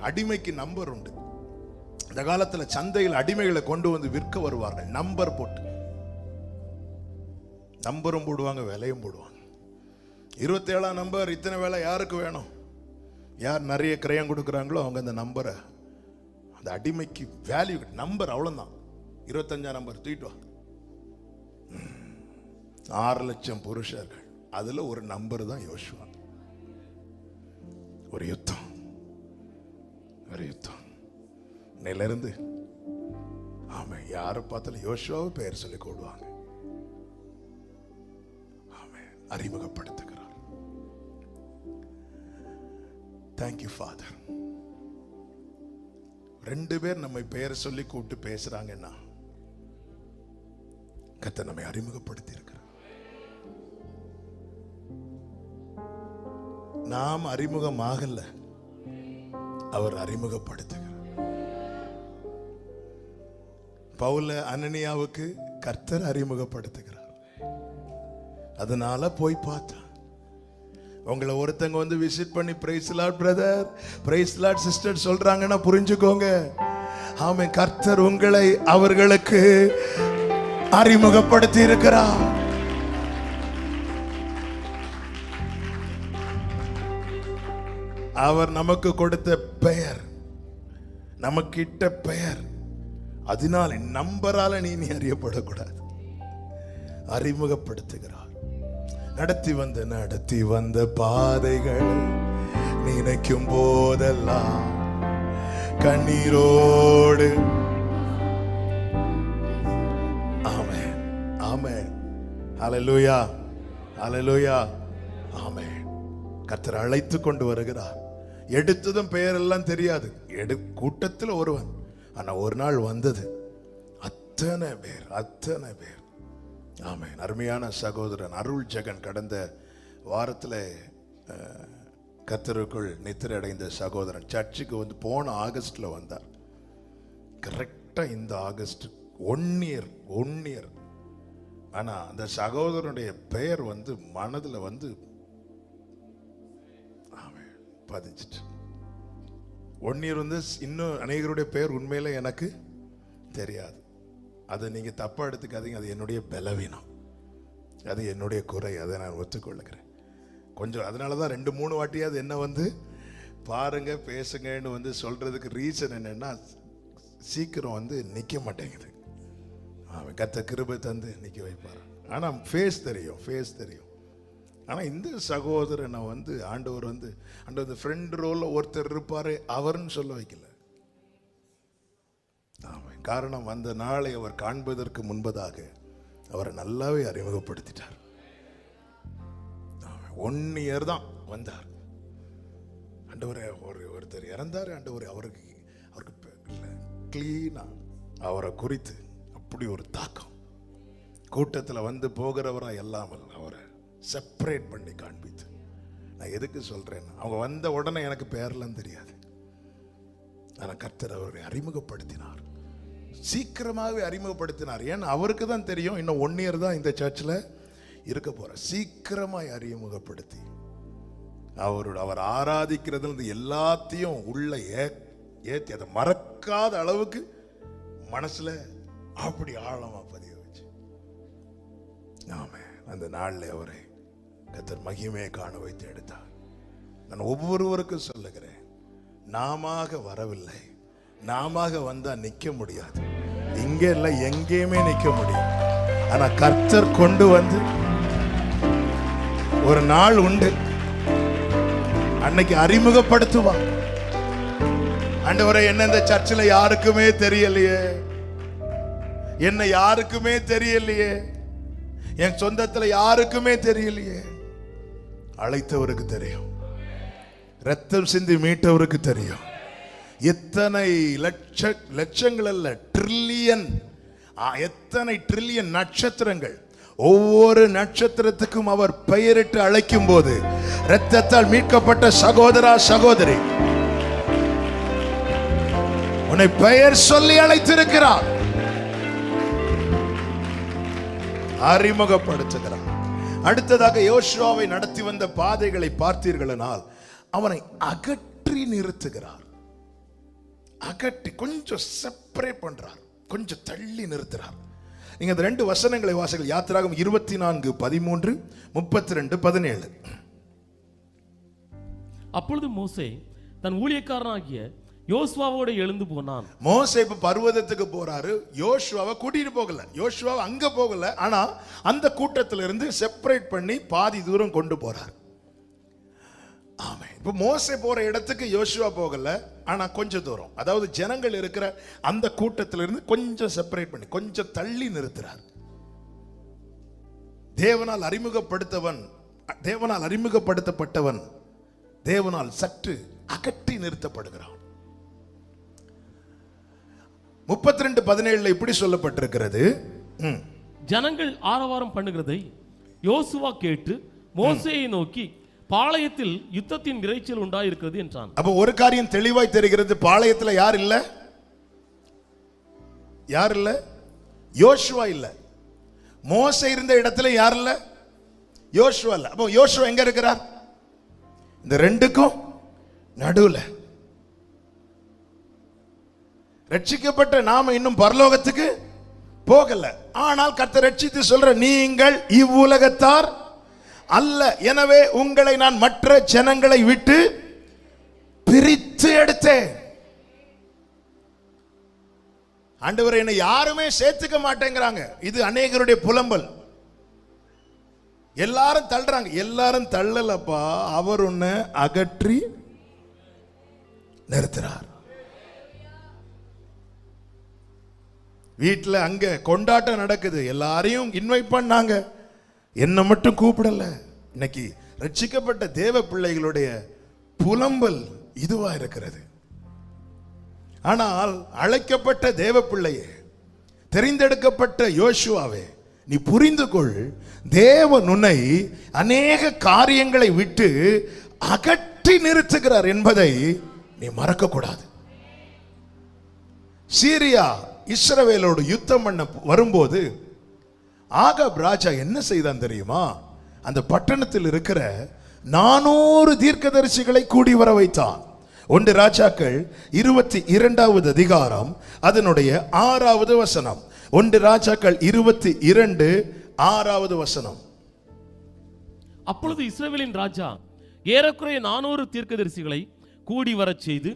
அடிமைக்கு நம்பர் உண்டு. இந்த காலத்துல சந்தையில் அடிமைகளை கொண்டு வந்து விற்க வருவார்கள், நம்பர் போட்டு. நம்பரும் போடுவாங்க, விலையும் போடுவாங்க. 27ஆம் நம்பர் இத்தனை வேலை யாருக்கு வேணும்? யார் நிறைய கிரயம் கொடுக்குறாங்களோ அவங்க அந்த நம்பரை, அந்த அடிமைக்கு வேல்யூ நம்பர் அவ்வளவுதான். 25ஆம் நம்பர் தூக்கிட்டு வா. 6 லட்சம் புருஷர்கள், அதுல ஒரு நம்பர் தான் யோசுவா. ஒரு யுத்தம், ஒரு யுத்தம். நிலையிலிருந்து ஆமா, யாரை பார்த்தாலும் யோசுவாவை பெயர் சொல்லி கூடுவாங்க. ஆமா, அறிமுகப்படுத்துகிறார். Thank you father. 2 பேர் நம்மை பெயர் சொல்லி கூப்பிட்டு பேசுறாங்கன்னா கர்த்தர் நம்மை அறிமுகப்படுத்தி இருக்கிறார். நாம் அறிமுகமாகல, அவர் அறிமுகப்படுத்துகிறார். பவுல அனனியாவுக்கு கர்த்தர் அறிமுகப்படுத்துகிறார். அதனால போய் பார்த்தா, உங்களை ஒருத்தங்க வந்து விசிட் பண்ணி praise Lord brother, praise Lord sister சொல்றாங்கன்னா புரிஞ்சுக்கோங்க. ஆமென், கர்த்தர் உங்களை அவர்களுக்கு அறிமுகப்படுத்தி இருக்கிறார். அவர் நமக்கு கொடுத்த பெயர், நமக்கிட்ட பெயர், அதனால நம்பரால நீ அறியப்படக்கூடாது. அறிமுகப்படுத்துகிறார். நடத்தி வந்த பாதைகள் நினைக்கும் போதெல்லாம் கண்ணீரோடு. ஆமென், ஆமென், ஹல்லேலூயா, ஹல்லேலூயா, ஆமென். கர்த்தர் அழைத்து கொண்டு வருகிறார். எடுத்ததும் பெயரெல்லாம் தெரியாது, கூட்டத்தில் ஒருவன். ஆனா ஒரு நாள் வந்தது அத்தனை பேர், அத்தனை பேர். ஆமென். அருமையான சகோதரன் அருள் ஜெகன் கடந்த வாரத்தில் கர்த்தருக்குள் நித்திரை அடைந்த சகோதரன் சர்ச்சுக்கு வந்து போன ஆகஸ்ட்ல வந்தார். கரெக்டா இந்த ஆகஸ்ட் 1 இயர். ஆனா அந்த சகோதரனுடைய பெயர் வந்து மனதுல வந்து பதிஞ்சிட்டு. 1 இயர் வந்து இன்னும் அநேகருடைய பெயர் உண்மையில எனக்கு தெரியாது. அதை நீங்க தப்பா எடுத்துக்காதீங்க. அது என்னுடைய பலவீனம், அது என்னுடைய குறை, அதை நான் ஒத்துக்கொள்ளுகிறேன். கொஞ்சம் அதனாலதான் 2-3 வாட்டியாவது என்ன வந்து பாருங்க பேசுங்கன்னு வந்து சொல்றதுக்கு ரீசன் என்னன்னா, சீக்கிரம் வந்து நிக்க மாட்டேங்குது. அவன் கர்த்தர் கிருபை தந்து நிக்க வைப்பார். ஆனா ஃபேஸ் தெரியும். ஆனா இந்த சகோதரனை வந்து ஆண்டவர் வந்து அந்த ஃப்ரெண்ட் ரோல்ல ஒருத்தர் இருப்பாரு, அவர்னு சொல்ல வைக்கல. காரணம், அந்த நாளை அவர் காண்பதற்கு முன்பதாக அவரை நல்லாவே அறிமுகப்படுத்திட்டார். 1 இயர் தான் வந்தார். ஆண்டவரே, ஒருத்தர் இறந்தாரு ஆண்டவரே, அவருக்கு கிளீனா அவரை குறித்து அப்படி ஒரு தாக்கம். கூட்டத்தில் வந்து போகிறவரா இல்லாமல் அவரை செப்பரேட் பண்ணி காண்பித்து. நான் எதுக்கு சொல்றேன், அவங்க வந்த உடனே எனக்கு பேரெல்லாம் தெரியாது. ஆனால் கர்த்தர் அவரை அறிமுகப்படுத்தினார், சீக்கிரமாகவே அறிமுகப்படுத்தினார். ஏன்னா அவருக்கு தான் தெரியும் இன்னும் 1 இயர் தான் இந்த சர்ச்சில் இருக்க போற. சீக்கிரமாய் அறிமுகப்படுத்தி அவர் ஆராதிக்கிறது எல்லாத்தையும் உள்ள ஏத்தி அதை மறக்காத அளவுக்கு மனசுல அப்படி ஆழமா பதிய வச்சு, ஆமே, அந்த நாள்ல அவரை கர்த்தர் மகிமையை காண வைத்து எடுத்தார். நான் ஒவ்வொருவருக்கும் சொல்லுகிறேன், நாம வரவில்லை. நாம வந்தா நிக்க முடியாது. இங்க இல்ல, எங்கேயுமே நிக்க முடியும். ஆனா கர்த்தர் கொண்டு வந்து ஒரு நாள் உண்டு, அன்னைக்கு அறிமுகப்படுத்துவா. ஆண்டவரே, என்ன இந்த சர்ச்சில் யாருக்குமே தெரியலையே, என்ன யாருக்குமே தெரியலையே, என் சொந்தத்துல யாருக்குமே தெரியலையே. அழைத்தவருக்கு தெரியும், ரத்தம் சிந்தி மீட்டவருக்கு தெரியும். எத்தனை லட்சங்கள் அல்ல, ட்ரில்லியன், எத்தனை ட்ரில்லியன் நட்சத்திரங்கள். ஒவ்வொரு நட்சத்திரத்துக்கும் அவர் பெயரிட்டு அழைக்கும் போது, இரத்தத்தால் மீட்கப்பட்ட சகோதரா சகோதரி, உன்னை பெயர் சொல்லி அழைத்திருக்கிறார், அறிமுகப்படுத்துகிறார். அடுத்ததாக யோசுவாவை நடத்தி வந்த பாதைகளை பார்த்தீர்களானால் அவனை அகற்றி நிறுத்துகிறார். அகற்றி கொஞ்சம் செப்பரேட் பண்றார், கொஞ்சம் தள்ளி நிறுத்துறார். நீங்க அந்த 2 வசனங்களை வாசிங்கள். யாத்திராகமம் 24:13, 32:17. அப்பொழுது மோசே தன் ஊழியக்காரனாகிய யோசுவாவோடு எழுந்து போனான். மோசே இப்ப பர்வதத்துக்கு போறாரு. யோசுவாவை கூட்டிட்டு போகல, யோசுவாவை அங்க போகல, ஆனா அந்த கூட்டத்திலிருந்து செப்பரேட் பண்ணி பாதி தூரம் கொண்டு போறார். ஆமே. இப்ப மோசே போற இடத்துக்கு யோசுவா போகல, ஆனா கொஞ்சம் தூரம், அதாவது ஜனங்கள் இருக்கிற அந்த கூட்டத்திலிருந்து கொஞ்சம் செப்பரேட் பண்ணி கொஞ்சம் தள்ளி நிறுத்துறார். தேவனால் அறிமுகப்படுத்தப்பட்டவன் தேவனால் சற்று அகற்றி நிறுத்தப்படுகிறான். 32:17 இப்படி சொல்லப்பட்டிருக்கிறது, ஜனங்கள் ஆரவாரம் பண்ணுகிறதை யோசுவா கேட்டு மோசேயை நோக்கி, பாளையத்தில் யுத்தத்தின் இரைச்சல் உண்டாயிருக்கிறது என்றான். அப்ப ஒரு காரியம் தெளிவாய் தெரிகிறது, பாளையத்தில் யார் இல்ல? யார் இல்ல? யோசுவா இல்ல. மோசே இருந்த இடத்துல யார் இல்ல? யோசுவா இல்ல. அப்ப யோசுவா எங்க இருக்கிறார்? இந்த ரெண்டுக்கும் நடுவுல. ரட்சிக்கப்பட்ட நாம இன்னும் பரலோகத்துக்கு போகல, ஆனால் கர்த்தர் ரட்சித்து சொல்ற, நீங்கள் இவ்வுலகத்தார் அல்ல, எனவே உங்களை நான் மற்ற ஜனங்களை விட்டு பிரித்து எடுத்தேன். ஆண்டவரே, என்னை யாருமே சேர்த்துக்க மாட்டேங்கிறாங்க. இது அநேகருடைய புலம்பல். எல்லாரும் தள்ளுறாங்க. எல்லாரும் தள்ளலப்பா, அவர் உன்னை அகற்றி நிறுத்துறார். வீட்டில் அங்க கொண்டாட்டம் நடக்குது, எல்லாரையும் இன்வைட் பண்ணாங்க, என்ன மட்டும் கூப்பிடல. இன்னைக்கு ரட்சிக்கப்பட்ட தேவ பிள்ளைகளுடைய புலம்பல் இதுவா இருக்கிறது. ஆனால் அழைக்கப்பட்ட தேவ பிள்ளையே, தெரிந்தெடுக்கப்பட்ட யோசுவாவே, நீ புரிந்து கொள், தேவன் உன்னை அநேக காரியங்களை விட்டு அகற்றி நிறுத்துகிறார் என்பதை நீ மறக்க கூடாது. சீரியா இஸ்ரவேலோடு யுத்தம் பண்ண வரும்போது ஆகாப் ராஜா என்ன செய்தான் தெரியுமா? அந்த பட்டணத்தில் இருக்கிற 400 தீர்க்கதரிசிகளை கூடி வர வைத்தான். 1 ராஜாக்கள் 22வது அதிகாரம் அதனுடைய 6வது வசனம். 1 ராஜாக்கள் 22 6வது வசனம். அப்பொழுது இஸ்ரவேலின் ராஜா ஏறக்குறைய 400 தீர்க்கதரிசிகளை கூடி வரச் செய்து,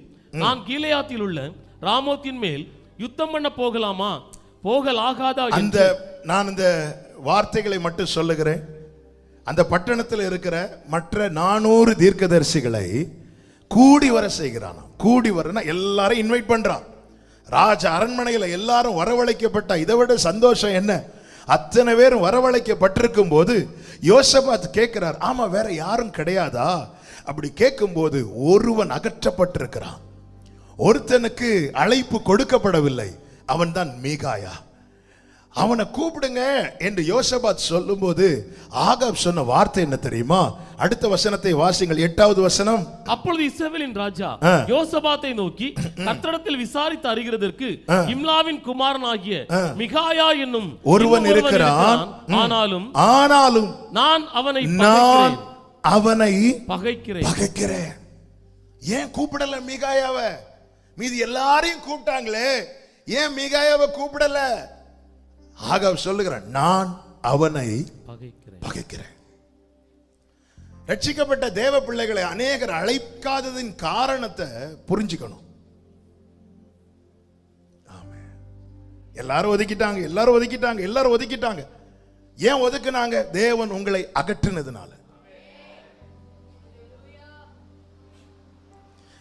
நான் கீலேயாத்தில் உள்ள ராமோத்தின் மேல் யுத்தம் பண்ண போகலாமா போகலாகாதா? நான் இந்த வார்த்தைகளை மட்டும் சொல்லுகிறேன். அந்த பட்டணத்தில் இருக்கிற மற்ற 400 தீர்க்கதரிசிகளை கூடி வர செய்கிறான். கூடி வரனா எல்லாரும் இன்வைட் பண்றான். ராஜ அரண்மனையில் எல்லாரும் வரவழைக்கப்பட்ட, இதை விட சந்தோஷம் என்ன? அத்தனை பேரும் வரவழைக்கப்பட்டிருக்கும் போது யோசபாத் கேட்கிறார், ஆமா வேற யாரும் கிடையாதா? அப்படி கேட்கும் போது ஒருவன் அகற்றப்பட்டிருக்கிறான். ஒருத்தனுக்கு அழைப்பு கொடுக்கப்படவில்லை, அவன் தான் மீகாயா. அவனை கூப்பிடுங்க என்று யோசபாத் சொல்லும்போது ஆகாப் சொன்ன வார்த்தை என்ன தெரியுமா? அடுத்த வசனத்தை வாசிங்கள், 8வது வசனம். அப்பொழுது இஸ்ரவேலின் ராஜா யோசபாத்தை நோக்கி, கர்த்தரிடத்தில் விசாரித்து அறிகிறதற்கு இம்லாவின் குமாரனாகிய மிகாயா என்னும் ஒருவன் இருக்கிறான், ஆனாலும் நான் அவனை அவனை பகைக்கிறேன். ஏன் கூப்பிடல மீகாயாவ? மீதி எல்லாரையும் கூப்பிட்டாங்களே, ஏன் மீகாயாவை கூப்பிடல? ஆகாப் சொல்லுகிறான், நான் அவனை பகைக்கிறேன். ரட்சிக்கப்பட்ட தேவ பிள்ளைகளை அநேகர் அழைக்காததின் காரணத்தை புரிஞ்சுக்கணும். எல்லாரும் ஒதுக்கிட்டாங்க. ஏன் ஒதுக்குனாங்க? தேவன் உங்களை அகற்றினதுனால.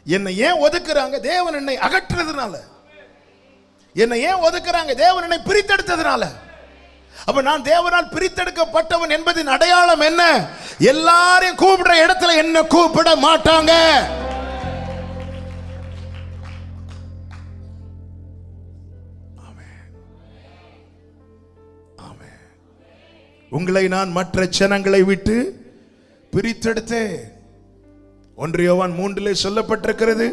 என்னை ஏன் ஒதுக்குறாங்க? தேவன் என்னை அகற்றினதுனால. என்னை ஏன் ஒதுக்குறாங்க? தேவன் என்னை பிரித்தெடுத்ததுனால. அப்ப நான் தேவனால் பிரித்தெடுக்கப்பட்டவன் என்பதின் அடையாளம் என்ன? எல்லாரையும் கூப்பிடுற இடத்துல என்ன கூப்பிட மாட்டாங்க. உங்களை நான் மற்ற ஜனங்களை விட்டு பிரித்தெடுத்தேன். 1 யோவான் 3 சொல்லப்பட்டிருக்கிறது,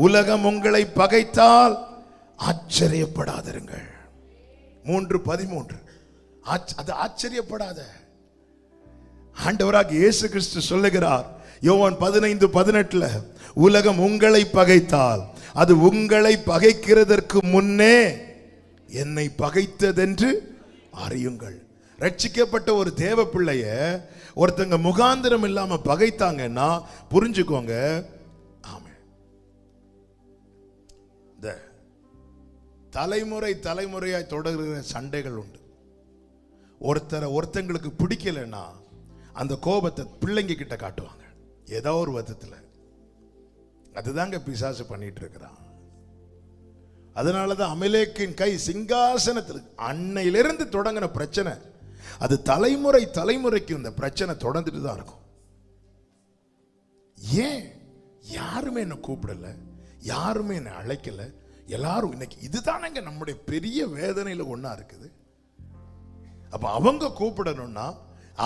உலகம் உங்களை பகைத்தால் ஆச்சரியப்படாதிருங்கள். 3:13. அது ஆச்சரியப்படாத. ஆண்டவராகிய இயேசு கிறிஸ்து சொல்லுகிறார் யோவான் 15:18, உலகம் உங்களை பகைத்தால் அது உங்களை பகைக்கிறதற்கு முன்னே என்னை பகைத்ததென்று அறியுங்கள். ரட்சிக்கப்பட்ட ஒரு தேவ பிள்ளைய ஒருத்தங்க முகாந்திரம் இல்லாம பகைத்தாங்கன்னா புரிஞ்சுக்கோங்க, ஆமென், இந்த தலைமுறையாய் தொடர்கிற சண்டைகள் உண்டு. ஒருத்தங்களுக்கு பிடிக்கலன்னா அந்த கோபத்தை பிள்ளைங்க கிட்ட காட்டுவாங்க ஏதோ ஒரு விதத்துல. அதுதாங்க பிசாசு பண்ணிட்டு இருக்கிறான். அதனாலதான் அமலேக்கின் கை சிங்காசனத்தில் அன்னையிலிருந்து தொடங்கின பிரச்சனை, அது தலைமுறைக்கு இந்த பிரச்சனை தொடர்ந்துட்டு தான் இருக்கும். ஏன் யாருமே என்ன கூப்பிடல, யாருமே என்ன அழைக்கல, எல்லாரும் இன்னைக்கு இதுதானங்க நம்முடைய பெரிய வேதனையில ஒண்ணா இருக்குது. அப்ப அவங்க கூப்பிடணும்னா,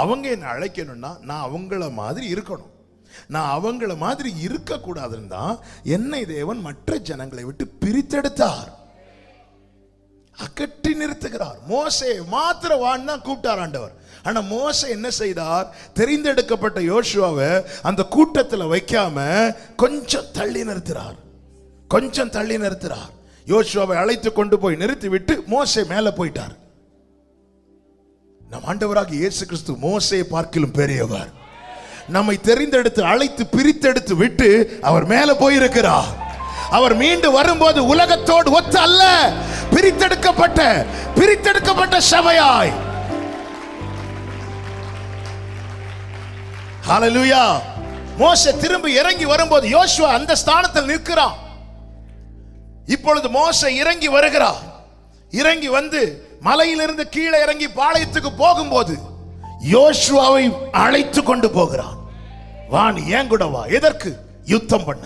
அவங்க என்ன அழைக்கணும்னா, நான் அவங்கள மாதிரி இருக்கணும். நான் அவங்கள மாதிரி இருக்க கூடாதுன்னு தான் என்னை தேவன் மற்ற ஜனங்களை விட்டு பிரித்தெடுத்தார், அகற்றி நிறுத்துகிறார். மோசே மாத்திர வான்னு தான் கூப்பிட்டார் ஆண்டவர். ஆனா மோசே என்ன செய்தார்? தெரிந்தெடுக்கப்பட்ட யோசுவாவை அந்த கூட்டத்தில் வைக்காம கொஞ்சம் தள்ளி நிறுத்துறார். யோசுவாவை அழைத்து கொண்டு போய் நிறுத்தி விட்டு மோசே மேல போயிட்டார். நம் ஆண்டவராகிய இயேசு கிறிஸ்து மோசேயை பார்க்கிலும் பெரியவர். நம்மை தெரிந்தெடுத்து அழைத்து பிரித்தெடுத்து விட்டு அவர் மேல போயிருக்கிறார். அவர் மீண்டு வரும்போது உலகத்தோடு ஒத்த அல்ல, பிரித்தெடுக்கப்பட்ட சபையாய். ஹல்லேலூயா. மோசே திரும்பி இறங்கி வரும்போது யோசுவா அந்த ஸ்தானத்தில் நிற்கிறான். இப்பொழுது மோசே இறங்கி வருகிறார். இறங்கி வந்து மலையிலிருந்து கீழே இறங்கி பாளையத்துக்கு போகும்போது யோசுவாவை அழைத்து கொண்டு போகிறான். வா, நீ ஏன் கூட வா. எதற்கு? யுத்தம் பண்ண.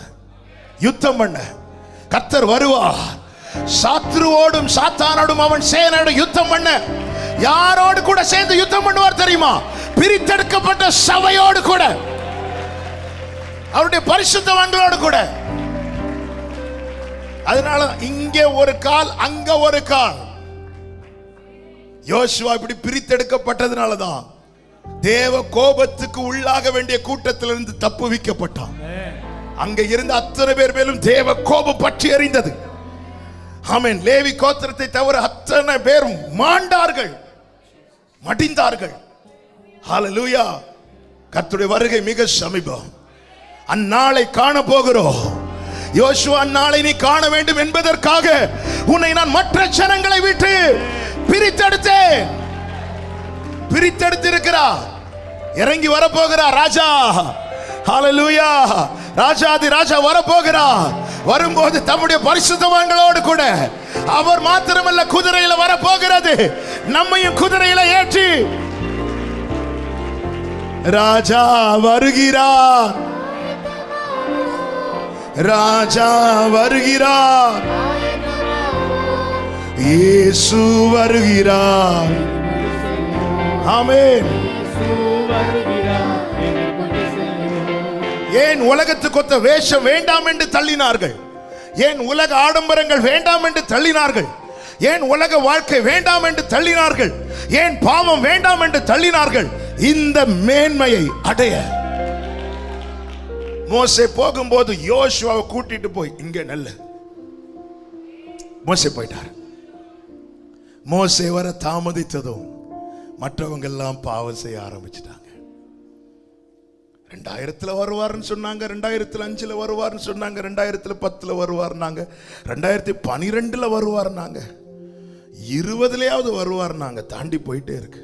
கர்த்தர் வருவார். சாத்ருவோடும் சாத்தானோடும் அவன் சேனையோடும் யுத்தம் பண்ண. யாரோடு கூட சேர்ந்து யுத்தம் பண்ணுவார் தெரியுமா? பிரித்தெடுக்கப்பட்ட சபையோடு கூட, அவருடைய பரிசுத்தவான்களோடு கூட. அதனால இங்கே ஒரு கால், அங்க ஒரு கால். யோசுவா இப்படி பிரித்தெடுக்கப்பட்டதுனாலதான் தேவ கோபத்துக்கு உள்ளாக வேண்டிய கூட்டத்திலிருந்து தப்புவிக்கப்பட்டான். அங்க இருந்த அத்தனை பேர் மேலும் தேவ கோபம் பற்றி எறிந்தது. ஆமென். லேவி கோத்திரத்தை தவிர அத்தனை பேரும் மடிந்தார்கள். ஹல்லேலூயா. கர்த்தருடைய வருகை மிக சமீபம். அந்நாளை காண போகிறோம். யோசுவா அந்நாளை நீ காண வேண்டும் என்பதற்காக உன்னை நான் மற்ற ஜனங்களை விட்டு பிரித்தெடுத்திருக்கிறார். இறங்கி வரப்போகிறார் ராஜா. ஹல்லேலூயா. ராஜாதி ராஜா வரப்போகிறார். வரும்போது தம்முடைய பரிசுத்தவான்களோடு கூட, அவர் மாத்திரமல்ல, குதிரையில வரப்போகிறது. நம்மையும் குதிரையில ஏற்றி ராஜா வருகிறார். இயேசு வருகிறார். ஆமென். ஏன் உலகத்துக்கு ஒத்த வேஷம் வேண்டாம் என்று தள்ளினார்கள்? ஏன் உலக ஆடம்பரங்கள் வேண்டாம் என்று தள்ளினார்கள்? ஏன் உலக வாழ்க்கை வேண்டாம் என்று தள்ளினார்கள்? ஏன் பாவம் வேண்டாம் என்று தள்ளினார்கள்? இந்த மேன்மையை அடைய மோசே போகும்போது யோசுவாவை கூட்டிட்டு போய் இங்க நல்ல மோசே போயிட்டார். மோசே வர தாமதித்ததும் மற்றவங்க எல்லாம் பாவம் செய்ய ஆரம்பிச்சிட்டாங்க. 2000 வருவார்னு சொன்னாங்க, 2005 வருவார்னு சொன்னாங்க, 2010 வருவார்னாங்க, 2012 வருவார்னாங்க, 20 வருவார்னாங்க. தாண்டி போயிட்டே இருக்கு.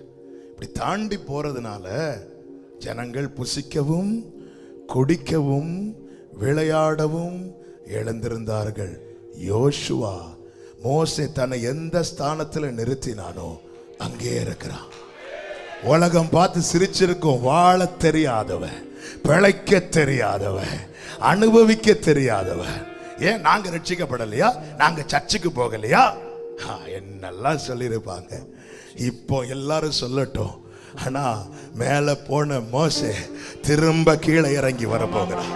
இப்படி தாண்டி போறதுனால ஜனங்கள் புசிக்கவும் குடிக்கவும் விளையாடவும் எழுந்திருந்தார்கள். யோசுவா மோசே தன்னை எந்த ஸ்தானத்தில் நிறுத்தினானோ அங்கே இருக்கிறான். உலகம் பார்த்து சிரிச்சிருக்கும். வாழ தெரியாதவன், பிழைக்க தெரியாதவன், அனுபவிக்க தெரியாதவன். ஏன் நாங்க ரட்சிக்கப்படலையா, நாங்க சர்ச்சுக்கு போகலையா, என்னெல்லாம் சொல்லியிருப்பாங்க. இப்போ எல்லாரும் சொல்லட்டும். ஆனா மேல போன மோசே திரும்ப கீழே இறங்கி வர போகிறான்.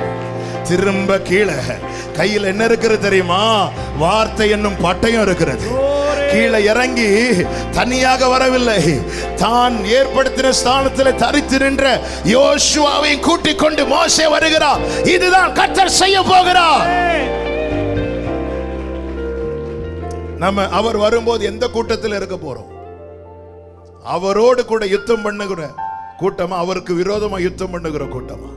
திரும்ப கீழே கையில் என்ன இருக்கிறது தெரியுமா? வார்த்தை என்னும் பட்டயம் இருக்கிறது. கீழே இறங்கி தனியாக வரவில்லை, தான் ஏற்படுத்தின ஸ்தானத்தில் தரித்து நின்ற யோசுவாவை கூட்டிக் கொண்டு மோசே வருகிறார். இதுதான் கர்த்தர் செய்ய போகிறார். நம்ம அவர் வரும்போது எந்த கூட்டத்தில் இருக்க போறோம்? அவரோடு கூட யுத்தம் பண்ணுகிற கூட்டமா, அவருக்கு விரோதமா யுத்தம் பண்ணுகிற கூட்டமா?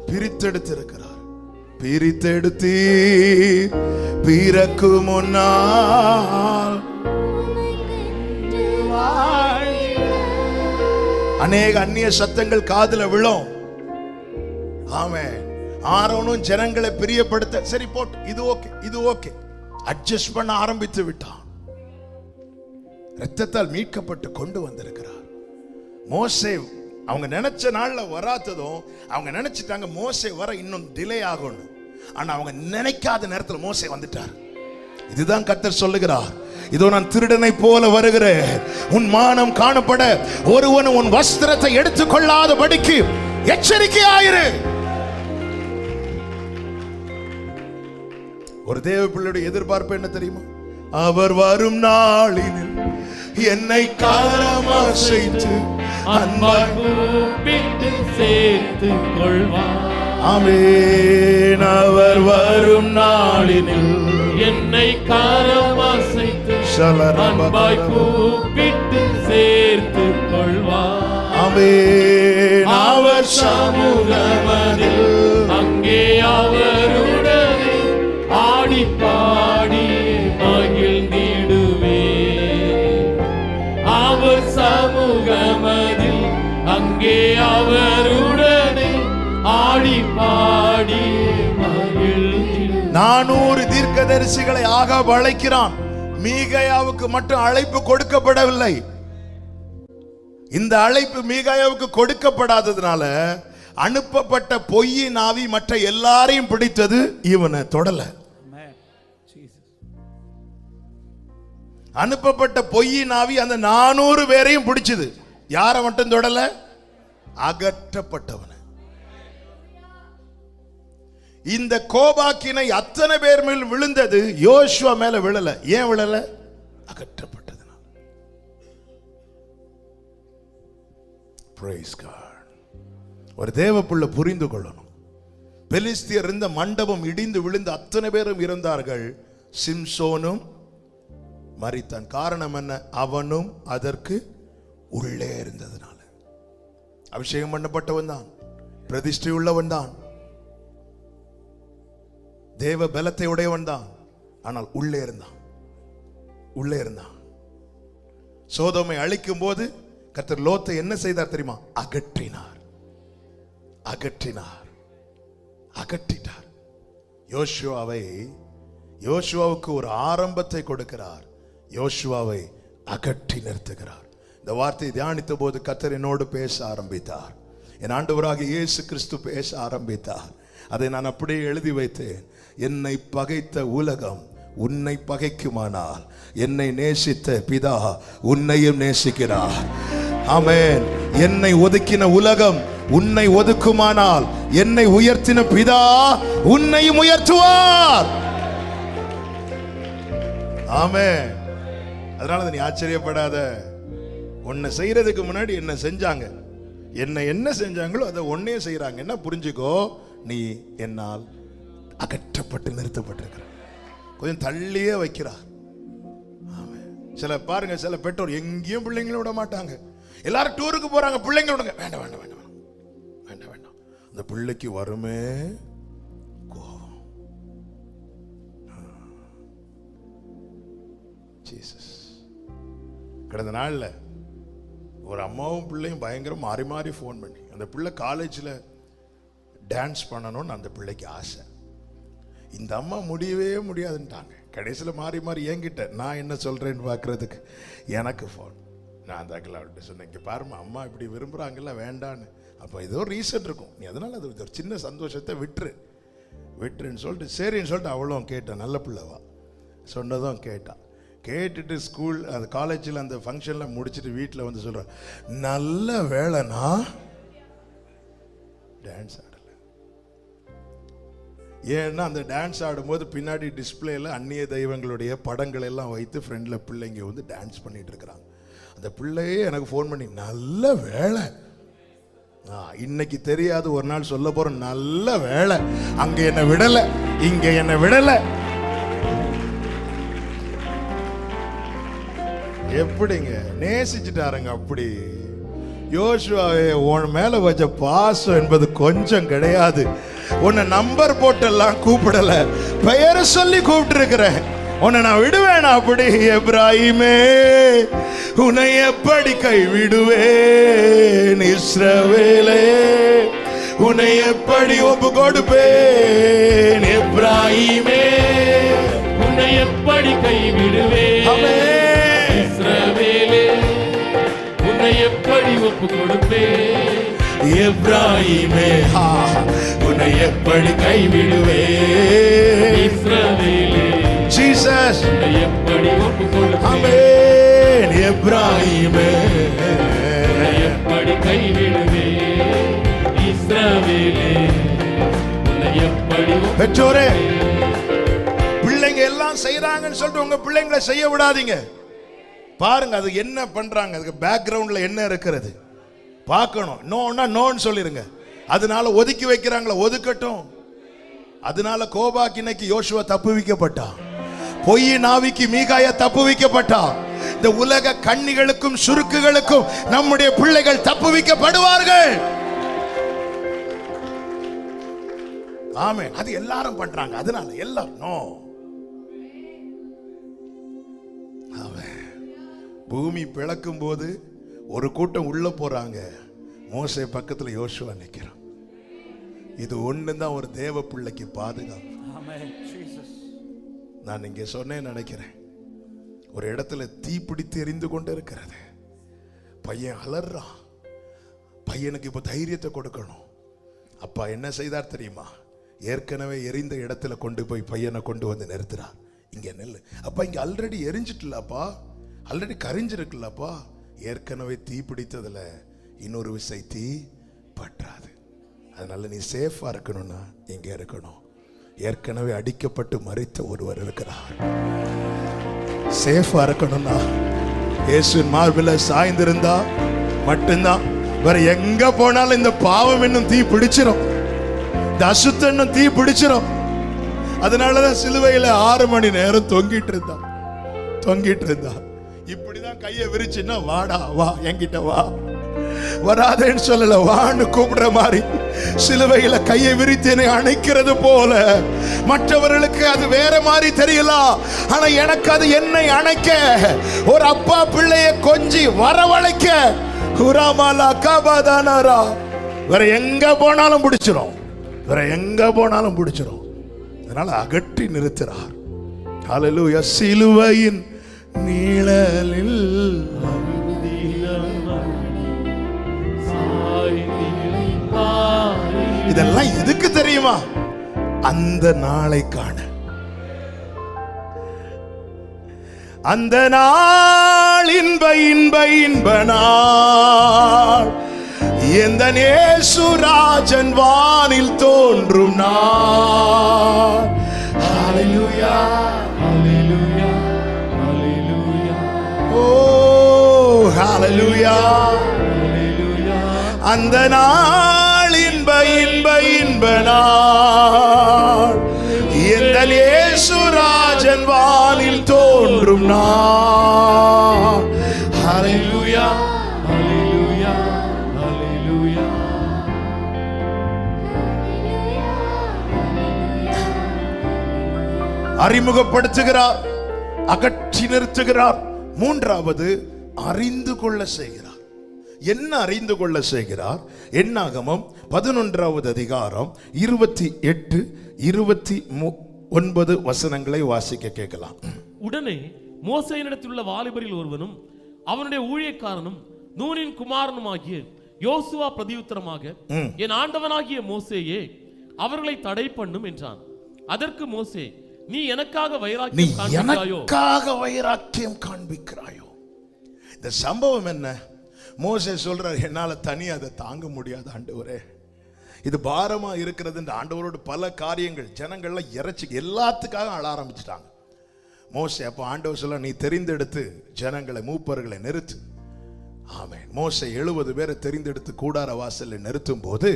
பிரித்தெடுத்து இருக்கிறார். பிரித்தெடுத்தி பிறக்கு முன்னால் அநேக அந்நிய சத்தங்கள் காதுல விழும். ஆமென். ஆரோனும் ஜனங்களை பிரியப்படுத்த சரி போட்டு, இது ஓகே, இது ஓகே, அட்ஜஸ்ட் பண்ண ஆரம்பித்து விட்டான். இரத்தத்தால் மீட்கப்பட்டு கொண்டு வந்திருக்கிறார். மோசே அவங்க நினைச்ச நாள்ல வராததும் அவங்க நினைச்சிட்டாங்க மோசே வர இன்னும் டிலே ஆகும். ஆனா அவங்க நினைக்காத நேரத்தில் மோசே வந்துட்டார். இதுதான் கர்த்தர் சொல்லுகிறார். இதோ நான் திருடனை போல வருகிறேன். உன் மானம் காணப்பட ஒருவன் உன் வஸ்திரத்தை எடுத்துக்கொள்ளாதபடிக்கு எச்சரிக்கையாயிரு. ஒரு தேவ பிள்ளையுடைய எதிர்பார்ப்பு என்ன தெரியுமா? அவர் வரும் நாளினில் என்னை காரமாசைத்து அன்பாய் கூப்பிட்டு சேர்த்து கொள்வார். ஆமென். அவர் வரும் நாளினில் என்னை காரமாசைத்து அன்பாய் கூப்பிட்டு சேர்த்து கொள்வார். ஆமென். அவர் சமூகமதில் அங்கே அவருடனே ஆடி பாடி மகிழ்ந்திடுவே. அவர் சமூகமதில் அங்கே அவருடனே ஆடி பாடி மகிழ்ந்திடுவே. 400 தீர்க்கதரிசிகளை ஆகாப் அழைக்கிறான். மீகாயாவுக்கு மட்டும் அழைப்பு கொடுக்கப்படவில்லை. இந்த அழைப்பு மீகாயாவுக்கு கொடுக்கப்படாததுனால அனுப்பப்பட்ட பொய்யின் ஆவி மற்ற எல்லாரையும் பிடித்தது, இவனை தொடல. அனுப்பப்பட்ட பொய்யின் ஆவி அந்த 400 பேரையும் பிடிச்சது. யாரை மட்டும் தொடல? அகற்றப்பட்டவன. இந்த கோபாக்கினை அத்தனை பேர் மேல் விழுந்தது, யோசுவா மேல விழல. ஏன் விழல? அகற்றப்பட்டதுனால. Praise God. ஒரு தேவப்புள்ள புரிந்து கொள்ளணும். பெலிஸ்தியர் இந்த மண்டபம் இடிந்து விழுந்து அத்தனை பேரும் இருந்தார்கள். சிம்சோனும் மரித்தான். காரணம் என்ன? அவனும் அதற்கு உள்ளே இருந்ததுனால. அபிஷேகம் பண்ணப்பட்டவன் தான், பிரதிஷ்டை உள்ளவன் தான், தேவ பலத்தை உடையவன் தான். ஆனால் உள்ளே இருந்தான். உள்ளே இருந்தான். சோதோமை அழிக்கும் போது கர்த்தர் லோத்தை என்ன செய்தார் தெரியுமா? அகற்றினார். அகற்றினார். அகற்றிட்டார். யோசுவாவுக்கு ஒரு ஆரம்பத்தை கொடுக்கிறார். யோசுவாவை அகற்றி நிறுத்துகிறார். இந்த வார்த்தையை தியானித்த போது கர்த்தர் என்னோடு பேச ஆரம்பித்தார். என் ஆண்டவராகிய இயேசு கிறிஸ்து பேச ஆரம்பித்தார். அதை நான் அப்படியே எழுதி வைத்தேன். என்னை பகைத்த உலகம் உன்னை பகைக்குமானால் என்னை நேசித்த பிதா உன்னையும் நேசிக்கிறார். ஆமென். என்னை ஒதுக்கின உலகம் உன்னை ஒதுக்குமானால் என்னை உயர்த்தின பிதா உன்னையும் உயர்த்துவார். ஆமென். அதனால நீ ஆச்சரியப்படாத. உன்னை செய்யறதுக்கு முன்னாடி என்ன செஞ்சாங்க? என்ன செஞ்சாங்களோ அதை ஒன்னே செய்யறாங்க. என்ன புரிஞ்சுக்கோ, நீ என்னால் அகற்றப்பட்டு நிறுத்தப்பட்டிருக்கிற. கொஞ்சம் தள்ளியே வைக்கிறார். சில பாருங்க, சில பெற்றோர் எங்கேயும் பிள்ளைங்களை விட மாட்டாங்க. எல்லாரும் டூருக்கு போறாங்க, பிள்ளைங்க விடுங்க. வேண்டாம் வேண்டாம் வேண்டாம் வேண்டாம் வேண்டாம். அந்த பிள்ளைக்கு வருமே கோபம். ஜீசஸ். கடந்த நாள்ல ஒரு அம்மாவும் பிள்ளையும் பயங்கரம் மாறி மாறி ஃபோன் பண்ணி, அந்த பிள்ளை காலேஜில் டான்ஸ் பண்ணணும்னு அந்த பிள்ளைக்கு ஆசை. இந்த அம்மா முடியவே முடியாதுன்ட்டாங்க. கடைசியில் மாறி மாறி என்கிட்ட நான் என்ன சொல்கிறேன்னு பார்க்குறதுக்கு எனக்கு ஃபோன். நான் அந்த அவள்கிட்ட சொன்னேன், இங்கே பாருமா அம்மா இப்படி விரும்புகிறாங்கல்ல, வேண்டான்னு. அப்போ ஏதோ ரீசன் இருக்கும், நீ அதனால் அது ஒரு சின்ன சந்தோஷத்தை விட்டுருன்னு சொல்லிட்டு சரின்னு சொல்லிட்டு அவளும் கேட்டான். நல்ல பிள்ளைவா சொன்னதும் கேட்டான். கேட்டுட்டு ஸ்கூல் அந்த காலேஜில் அந்த ஃபங்க்ஷனில் முடிச்சுட்டு வீட்டில் வந்து சொல்கிறேன், நல்ல வேலைனா டான்ஸ் ஆடலை. ஏன்னா அந்த டான்ஸ் ஆடும்போது பின்னாடி டிஸ்பிளேல அந்நிய தெய்வங்களுடைய படங்கள் எல்லாம் வைத்து ஃப்ரெண்டில் பிள்ளைங்க வந்து டான்ஸ் பண்ணிட்டு இருக்கிறாங்க. அந்த பிள்ளையே எனக்கு ஃபோன் பண்ணி, நல்ல வேலை, இன்னைக்கு தெரியாது ஒரு நாள் சொல்ல போறேன், நல்ல வேலை அங்க என்ன விடல, இங்க என்ன விடல. எப்படிங்க நேசிச்சுட்டாருங்க. அப்படி யோசுவாவே, உன் மேல வச்ச பாசம் என்பது கொஞ்சம் கிடையாது. உன்னை நம்பர் போட்டெல்லாம் கூப்பிடல, பெயரை சொல்லி கூப்பிட்டு இருக்கிறேன். உன்னை நான் விடுவேன் அப்படி? எப்ராஹிமே, உன்னை எப்படி கைவிடுவேன்? இஸ்ரவேலே, உன்னை எப்படி ஒப்பு கொடுப்பேன்? எப்ராஹிமே, உன்னை எப்படி கைவிடுவேன்? இஸ்ரவேலே, உன்னை எப்படி ஒப்பு கொடுப்பேன்? எப்ராஹிமே, உன்னை எப்படி கைவிடுவேன்? இஸ்ரவேலே, ஜீசஸ், உன்னை எப்படி ஒப்பு கொடுப்பேன்? ஆமென். எப்ராஹிமே, உன்னை எப்படி கைவிடுவேன்? இஸ்ரவேலே, உன்னை எப்படி ஒப்பு பெற்றோரே, பிள்ளைங்க எல்லாம் செய்யறாங்கன்னு சொல்லிட்டு உங்க பிள்ளைங்களை செய்ய விடாதீங்க. பாருங்க அது என்ன பண்றாங்க, அதுக்கு பேக்ரவுண்ட்ல என்ன இருக்கிறது பார்க்கணும். நோன்னா நோன்னு சொல்லிருங்க. அதனால ஒதுக்கி வைக்கிறாங்களா, ஒதுக்கட்டும். அதனால கோபாக்கினைக்கு யோசுவா தப்பு வைக்கப்பட்டான். பொய் நாவிக்கு மீகாயா தப்பு வைக்கப்பட்டா. இந்த உலக கண்ணிகளுக்கும் சுருக்குகளுக்கும் நம்முடைய பிள்ளைகள் தப்பு வைக்கப்படுவார்கள். ஆமென். அது எல்லாரும் பண்றாங்க, அதனால எல்லாரும் நோ. பூமி பிளக்கும் போது ஒரு கூட்டம் உள்ள போறாங்க, மோசே பக்கத்துல யோசுவா நிக்கிறான். இது ஒண்ணுதான் ஒரு தேவ பிள்ளைக்கு பாதுகாப்பு. நான் இங்க சொன்னேன் நினைக்கிறேன், ஒரு இடத்துல தீப்பிடித்து எரிந்து கொண்டு இருக்கிறது. பையன் அலறான். பையனுக்கு இப்ப தைரியத்தை கொடுக்கணும். அப்பா என்ன செய்தார் தெரியுமா? ஏற்கனவே எரிந்த இடத்துல கொண்டு போய் பையனை கொண்டு வந்து நிறுத்துறார். இங்க நெல்லு அப்பா, இங்க ஆல்ரெடி எரிஞ்சிட்டுலப்பா, ஆல்ரெடி கரிஞ்சிருக்குல்லப்பா. ஏற்கனவே தீ பிடித்ததுல இன்னொரு விசை தீ பற்றாது. அதனால நீ சேஃபா இருக்கணும்னா இங்க இருக்கணும். ஏற்கனவே அடிக்கப்பட்டு மரித்த ஒருவர் இருக்கிறார். சேஃபா இருக்கணும்னா இயேசுவின் மார்பில சாய்ந்திருந்தா மட்டும்தான். வேற எங்க போனாலும் இந்த பாவம் இன்னும் தீ பிடிச்சிரும், இந்த அசுத்தம் தீ பிடிச்சிரும். அதனாலதான் சிலுவையில 6 மணி நேரம் தொங்கிட்டு இருந்தா. இப்படிதான் கையை விரிச்சுன்னா, வாடா வா என்கிட்ட வா, வராதேன்னு சொல்லல, வான்னு கூப்பிடுற மாதிரி சிலுவையில கையை விரித்து என்னை அணைக்கிறது போல. மற்றவர்களுக்கு அது வேற மாதிரி தெரியலாம், ஆனா எனக்கு அது என்னை அணைக்க, ஒரு அப்பா பிள்ளைய கொஞ்சி வரவழைக்க. வேற எங்க போனாலும் பிடிச்சிரும், அதனால அகற்றி நிறுத்துறார். ஹல்லேலூயா. சிலுவையின் நீழலில் இதெல்லாம் எதுக்கு தெரியுமா? அந்த நாளை காண. அந்த நாள் இன்ப நாள், எந்த இயேசுராஜன் வானில் தோன்றும் நாள். ஹல்லேலூயா, ஹல்லேலூயா, ஹல்லேலூயா. ஓ ஹல்லேலூயா, ஹல்லேலூயா. அந்த நாள் இன்ப இன்ப இன்ப நாள், எந்த இயேசுராஜன் வானில் தோன்றும் நாள். ஹல்லேலூயா ஹல்லேலூயா ஹல்லேலூயா. அறிமுகப்படுத்துகிறார், அகற்றி நிறுத்துகிறார். மூன்றாவது, அறிந்து கொள்ள செய்கிறார். என்ன அறிந்து கொள்ள செய்கிறார்? என்னாகமம் 11வது அதிகாரம் 28, 29 வசனங்களை வாசிக்க கேட்கலாம். உடனே மோசேயினிடத்தில் உள்ள வாலிபரில் ஒருவனும் அவனுடைய ஊழியக்காரனும் நூனின் குமாரனுமாகிய யோசுவா பிரதியுத்தரமாக, என் ஆண்டவனாகிய மோசேயே, அவர்களை தடை பண்ணும் என்றான். அதற்கு மோசே, நீ எனக்காக வைராக்கியம் காண்பிக்கிறாயோ? இந்த சம்பவம் என்ன? மோசே சொல்றார், என்னால தனியா அதை தாங்க முடியாது ஆண்டவரே, இது பாரமா இருக்கிறது. ஆண்டவரோட பல காரியங்கள் ஜனங்கள்லாம் இறைச்சி எல்லாத்துக்காக அழ ஆரம்பிச்சிட்டாங்க. மோசே அப்போ ஆண்டவர் சொல்ல, நீ தெரிந்தெடுத்து ஜனங்களை மூப்பர்களை நிறுத்து. ஆமென். மோசே 70 பேரை தெரிந்தெடுத்து கூடார வாசலில் நிறுத்தும் போது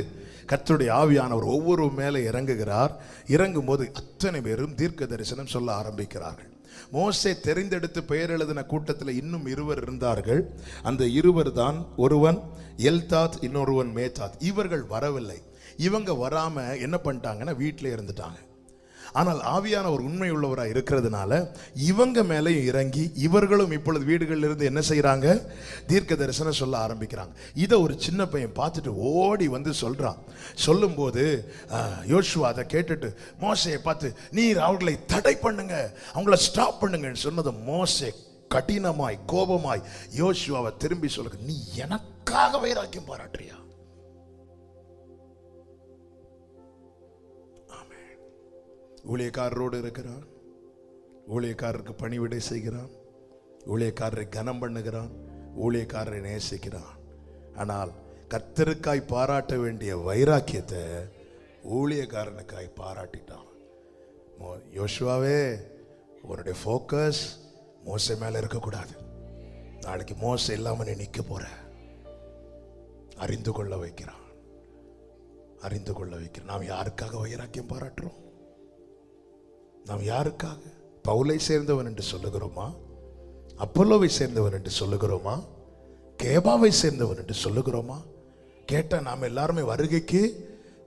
கர்த்தருடைய ஆவியானவர் ஒவ்வொரு மேலே இறங்குகிறார். இறங்கும் போது அத்தனை பேரும் தீர்க்க தரிசனம் சொல்ல ஆரம்பிக்கிறார்கள். மோசே தெரிந்தெடுத்து பெயர் எழுதின கூட்டத்தில் இன்னும் 2 இருந்தார்கள். அந்த 2 தான், ஒருவன் எல்தாத், இன்னொருவன் மேதாத். இவர்கள் வரவில்லை. இவங்க வராம என்ன பண்ணிட்டாங்கன்னா வீட்டிலே இருந்துட்டாங்க. ஆனால் ஆவியானவர் உண்மை உள்ளவராக இருக்கிறதுனால இவங்க மேலே இறங்கி இவர்களும் இப்பொழுது வீடுகளில் இருந்து என்ன செய்யறாங்க? தீர்க்க தரிசனம் சொல்ல ஆரம்பிக்கிறாங்க. இதை ஒரு சின்ன பையன் பார்த்துட்டு ஓடி வந்து சொல்றான். சொல்லும் போது யோசுவா அதை கேட்டுட்டு மோசையை பார்த்து, நீர் அவர்களை தடை பண்ணுங்க, அவங்கள ஸ்டாப் பண்ணுங்கன்னு சொன்னது மோசே கடினமாய் கோபமாய் யோசுவாவை திரும்பி சொல்லுங்க, நீ எனக்காக வைராக்கியம் பாராட்டுறியா? ஊழியக்காரரோடு இருக்கிறான், ஊழியக்காரருக்கு பணிவிடை செய்கிறான், ஊழியக்காரரை கனம் பண்ணுகிறான், ஊழியக்காரரை நேசிக்கிறான். ஆனால் கர்த்தருக்காய் பாராட்ட வேண்டிய வைராக்கியத்தை ஊழியக்காரனுக்காய் பாராட்டிட்டான். யோசுவாவே, உன்னுடைய ஃபோக்கஸ் மோசே மேல இருக்கக்கூடாது. நாளைக்கு மோசே இல்லாம நீ நிக்க போற. அறிந்து கொள்ள வைக்கிறான், அறிந்து கொள்ள வைக்கிறான். நாம் யாருக்காக வைராக்கியம் பாராட்டுறோம்? நாம் யாருக்காக? பவுலை சேர்ந்தவன் என்று சொல்லுகிறோமா? அப்பல்லோவை சேர்ந்தவன் என்று சொல்லுகிறோமா? கேபாவை சேர்ந்தவன் என்று சொல்லுகிறோமா? கேட்டா நாம் எல்லாருமே வருகைக்கு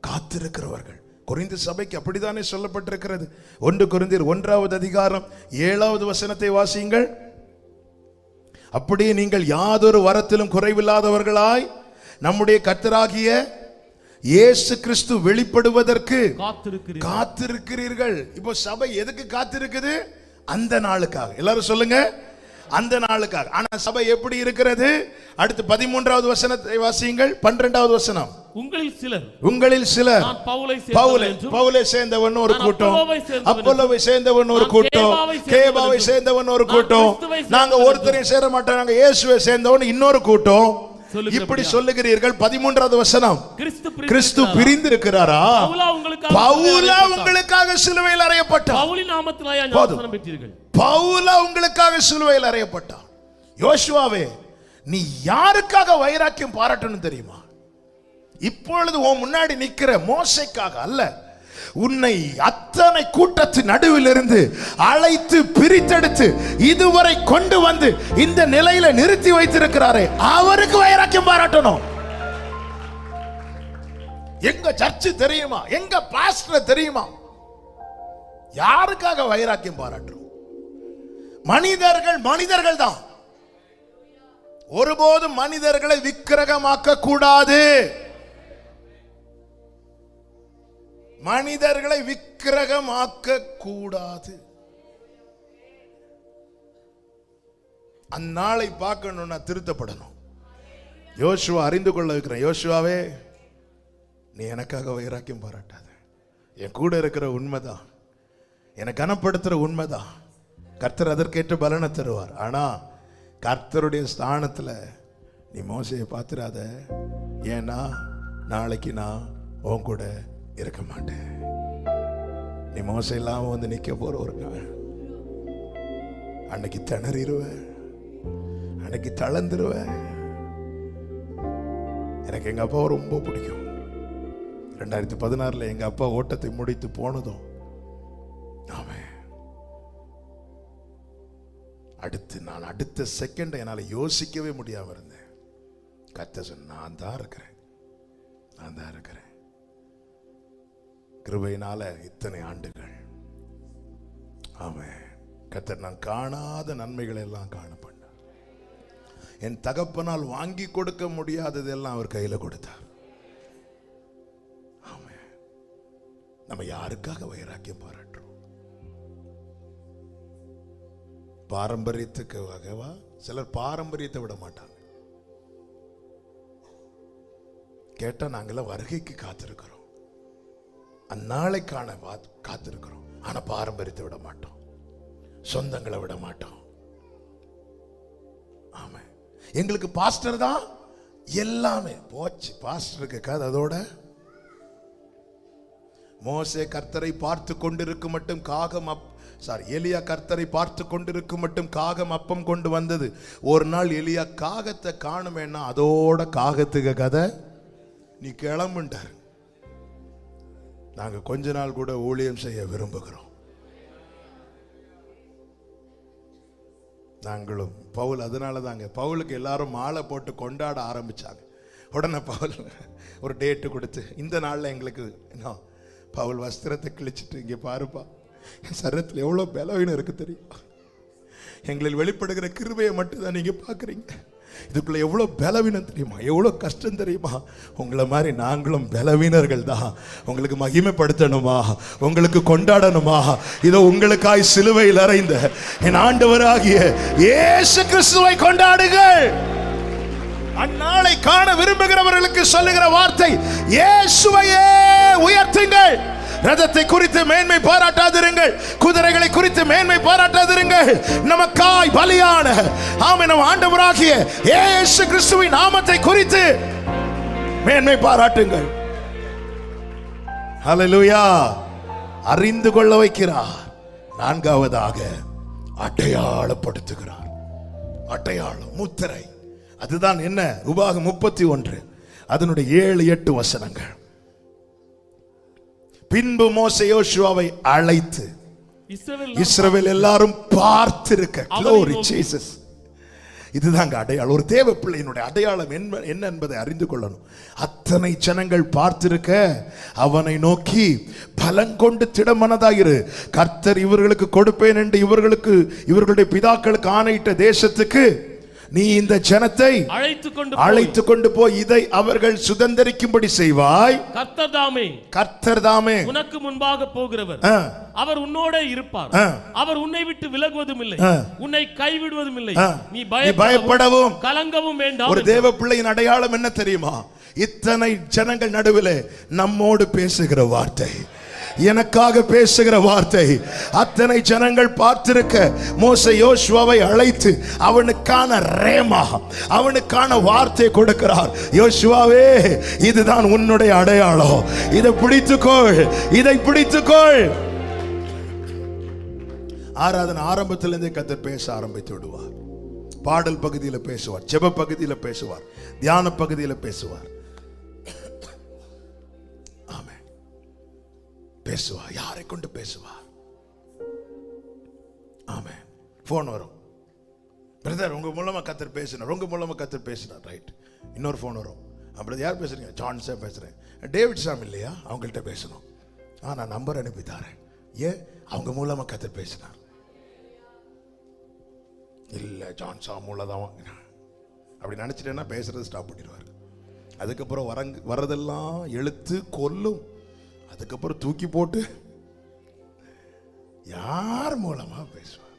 காத்திருக்கிறவர்கள். கொரிந்து சபைக்கு அப்படித்தானே சொல்லப்பட்டிருக்கிறது. 1 கொரிந்தியர் 1வது அதிகாரம் 7வது வசனத்தை வாசியுங்கள். அப்படியே நீங்கள் யாதொரு வரத்திலும் குறைவில்லாதவர்களாய் நம்முடைய கர்த்தராகிய இயேசு கிறிஸ்து வெளிப்படுவதற்கு காத்திருக்கிறீர்கள். இப்போ சபை எதுக்கு காத்திருக்குது? அந்த நாளுக்காக. எல்லாரும் சொல்லுங்க, அந்த நாளுக்காக. ஆனா சபை எப்படி இருக்கிறது? அடுத்து 13வது வசனத்தை வாசியுங்கள். 12வது வசனம். உங்களில் சிலர் பவுலை சேர்ந்தவன் ஒரு கூட்டம், அப்பல்லோவை சேர்ந்தவன் ஒரு கூட்டம், கேபாவை சேர்ந்தவன் ஒரு கூட்டம், நாங்க ஒருத்தரையும் சேர மாட்டோம், நாங்க இயேசுவை சேர்ந்தவன் இன்னொரு கூட்டம். இப்படி சொல்லுகிறீர்கள். 13வது வசனம். கிறிஸ்து பிரிந்திருக்கிறாரா? பவுலா உங்களுக்காக சிலுவையில் அறையப்பட்டார். பவுலா உங்களுக்காக சிலுவையில் அறையப்பட்டார். யோசுவாவே, நீ யாருக்காக வைராக்கியம் பாராட்டணும் தெரியுமா? இப்பொழுது உன் முன்னாடி நிக்கிற மோசேக்காக அல்ல, உன்னை அத்தனை கூட்டத்தின் நடுவில் இருந்து அழைத்து பிரித்தெடுத்து இதுவரை கொண்டு வந்து இந்த நிலையில நிறுத்தி வைத்திருக்கிறாரே, அவருக்கு வைராக்கியம் பாராட்டணும். எங்க சர்ச்சு தெரியுமா? எங்க பாஸ்டர் தெரியுமா? யாருக்காக வைராக்கியம் பாராட்டுறோம்? மனிதர்கள் தான். ஒருபோதும் மனிதர்களை விக்கிரகமாக்க கூடாது. மனிதர்களை விக்கிரகமாக்க கூடாது. அந்நாளை பார்க்கணும்னா திருத்தப்படணும். யோசுவா அறிந்து கொள்ள வைக்கிறேன். யோசுவாவே, நீ எனக்காக வைராக்கியம் பாராட்டாத. என் கூட இருக்கிற உண்மைதான், என்னை கனப்படுத்துற உண்மைதான். கர்த்தர் அதற்கேற்ற பலனை தருவார். ஆனா கர்த்தருடைய ஸ்தானத்துல நீ மோசையை பார்த்துடாத. ஏன்னா நாளைக்கு நான் உன் கூட இருக்க மாட்டேன். நீ மோசை இல்லாம வந்து நிக்க போறவருங்க. அன்னைக்கு திணறிடுவ, அன்னைக்கு தளர்ந்துருவ. எனக்கு எங்க அப்பாவை ரொம்ப பிடிக்கும். 2016 எங்க அப்பா ஓட்டத்தை முடித்து போனதும் ஆமென், அடுத்த செகண்ட் என்னால யோசிக்கவே முடியாம இருந்தேன். கர்த்தர் சொன்ன, நான் தான் இருக்கிறேன். கிருபையினால இத்தனை ஆண்டுகள் ஆமென், கர்த்தர் நான் காணாத நன்மைகளை எல்லாம் காண பண்ணார். என் தகப்பனால் வாங்கி கொடுக்க முடியாததெல்லாம் அவர் கையில கொடுத்தார். ஆமென். நம்ம யாருக்காக வைராக்கியம் பாராட்டுறோம்? பாரம்பரியத்துக்காகவா? சிலர் பாரம்பரியத்தை விட மாட்டாங்க. கேட்டா நாங்கெல்லாம் வருகைக்கு காத்திருக்கிறோம், அந்நாளை காண காத்திருக்கிறோம். ஆனா பாரம்பரியத்தை விட மாட்டோம், சொந்தங்களை விட மாட்டோம். ஆமா, எங்களுக்கு பாஸ்டர் தான் எல்லாமே. போச்சு பாஸ்டருக்கு கதை அதோட. மோசே கர்த்தரை பார்த்து கொண்டிருக்கும் மட்டும் எலியா கர்த்தரை பார்த்து கொண்டிருக்கும் மட்டும் காகம் அப்பம் கொண்டு வந்தது. ஒரு நாள் எலியா காகத்தை காணுமேன்னா அதோட காகத்துக்கு கதை நீ கிளம்புண்டார். நாங்க கொஞ்ச நாள் கூட ஊழியம் செய்ய விரும்புகிறோம். நாங்களும் பவுல், அதனால தாங்க பவுலுக்கு எல்லாரும் மாலை போட்டு கொண்டாட ஆரம்பிச்சாங்க. உடனே பவுல் ஒரு டேட்டு கொடுத்து, இந்த நாள்ல எங்களுக்கு பவுல் வஸ்திரத்தை கிழிச்சிட்டு, இங்க பாருப்பா என் சரீரத்தில் எவ்வளவு பலவீனம் இருக்கு தெரியும், எங்களில் வெளிப்படுகிற கிருபையை மட்டும் தான் நீங்க பாக்குறீங்க, இதுக்குள்ள எவ்வளவு பலவீனம் தெரியுமா, எவ்வளவு கஷ்டம் தெரியுமா. உங்களை மாதிரி நாங்களும் பலவீனர்கள் தான். உங்களுக்கு மகிமைப்படுத்தணுமா, உங்களுக்கு கொண்டாடணுமா, இதோ உங்களுக்காய் சிலுவையில் அறைந்த என் ஆண்டவராகிய இயேசு கிறிஸ்துவை கொண்டாடுங்கள். அந்நாளை காண விரும்புகிறவர்களுக்கு சொல்லுகிற வார்த்தை, இயேசுவையே உயர்த்துங்கள். ரதத்தை குறித்து மேன்மை பாராட்டாதிருங்கள், குதிரைகளை குறித்து மேன்மை பாராட்டாதிருங்கள். நமக்காய் பலியான நம் ஆண்டவராகிய இயேசு கிறிஸ்துவின் நாமத்தை குறித்து மேன்மை பாராட்டுங்கள். ஹல்லேலூயா. அறிந்து கொள்ள வைக்கிறார். நான்காவதாக அடையாளப்படுத்துகிறார். அடையாளம், முத்திரை. அதுதான் என்ன? உபாகம் 31 அதனுடைய 7-8 வசனங்கள். பின்பு மோசே யோசுவாவை அழைத்து இஸ்ரவேல் எல்லாரும் பார்த்திருக்க, glory Jesus. இதுதாங்க அடையாளம். ஒரு தேவ பிள்ளையினுடைய அடையாளம் என்ன என்பதை அறிந்து கொள்ளணும். அத்தனை ஜனங்கள் பார்த்திருக்க அவனை நோக்கி பலங்கொண்டு திடமனதாயிரு, கர்த்தர் இவர்களுக்கு கொடுப்பேன் என்று இவர்களுடைய பிதாக்களுக்கு ஆணையிட்ட தேசத்துக்கு நீ இந்த ஜனத்தை அழைத்து கொண்டு போய் இதை அவர்கள் சுதந்தரிக்கும்படி செய்வாய். கர்த்தர் தாமே உனக்கு முன்பாக போகிறவர், அவர் உன்னோட இருப்பார், அவர் உன்னை விட்டு விலகுவதும் இல்லை, உன்னை கைவிடுவதும் இல்லை, நீ பயப்படவும் கலங்கவும் வேண்டாம். ஒரு தேவ பிள்ளையின் அடையாளம் என்ன தெரியுமா? இத்தனை ஜனங்கள் நடுவில் நம்மோடு பேசுகிற வார்த்தை, எனக்காக பேசுகிற வார்த்தை. அத்தனை ஜனங்கள் பார்த்திருக்க மோசே யோசுவாவை அழைத்து அவனுக்கான ரேமா, அவனுக்கான வார்த்தை கொடுக்கிறார். யோசுவாவே, இதுதான் உன்னுடைய அடையாளம், இதை பிடித்துக்கொள், இதை பிடித்துக்கொள். ஆராதனை ஆரம்பத்திலிருந்தே கர்த்தர் பேச ஆரம்பித்து விடுவார். பாடல் பகுதியில் பேசுவார், ஜெப பகுதியில் பேசுவார், தியான பகுதியில் பேசுவார். பேசுவார். யாரை கொண்டு பேசுவார்? ஆமென். போன் வரும், பிரதர் உங்க மூலமா கர்த்தர் பேசினார், உங்க மூலமா கர்த்தர் பேசினார். ரைட். இன்னொரு போன் வரும், அப்படி யார் பேசுறீங்க? ஜான் சாம் பேசுறேன். டேவிட் சாம் இல்லையா? அவங்கள்ட்ட பேசணும். நான் நம்பர் அனுப்பி தரேன். ஏன்? அவங்க மூலமா கர்த்தர் பேசினார். இல்ல ஜான் சாம் மூலதான் வாங்கினான் அப்படி நினைச்சிட்டேன்னா பேசுறது ஸ்டாப் பண்ணிடுவார். அதுக்கப்புறம் வரதெல்லாம் எழுத்து கொல்லும். அதுக்கப்புறம் தூக்கி போட்டு யார் மூலமா பேசுவார்?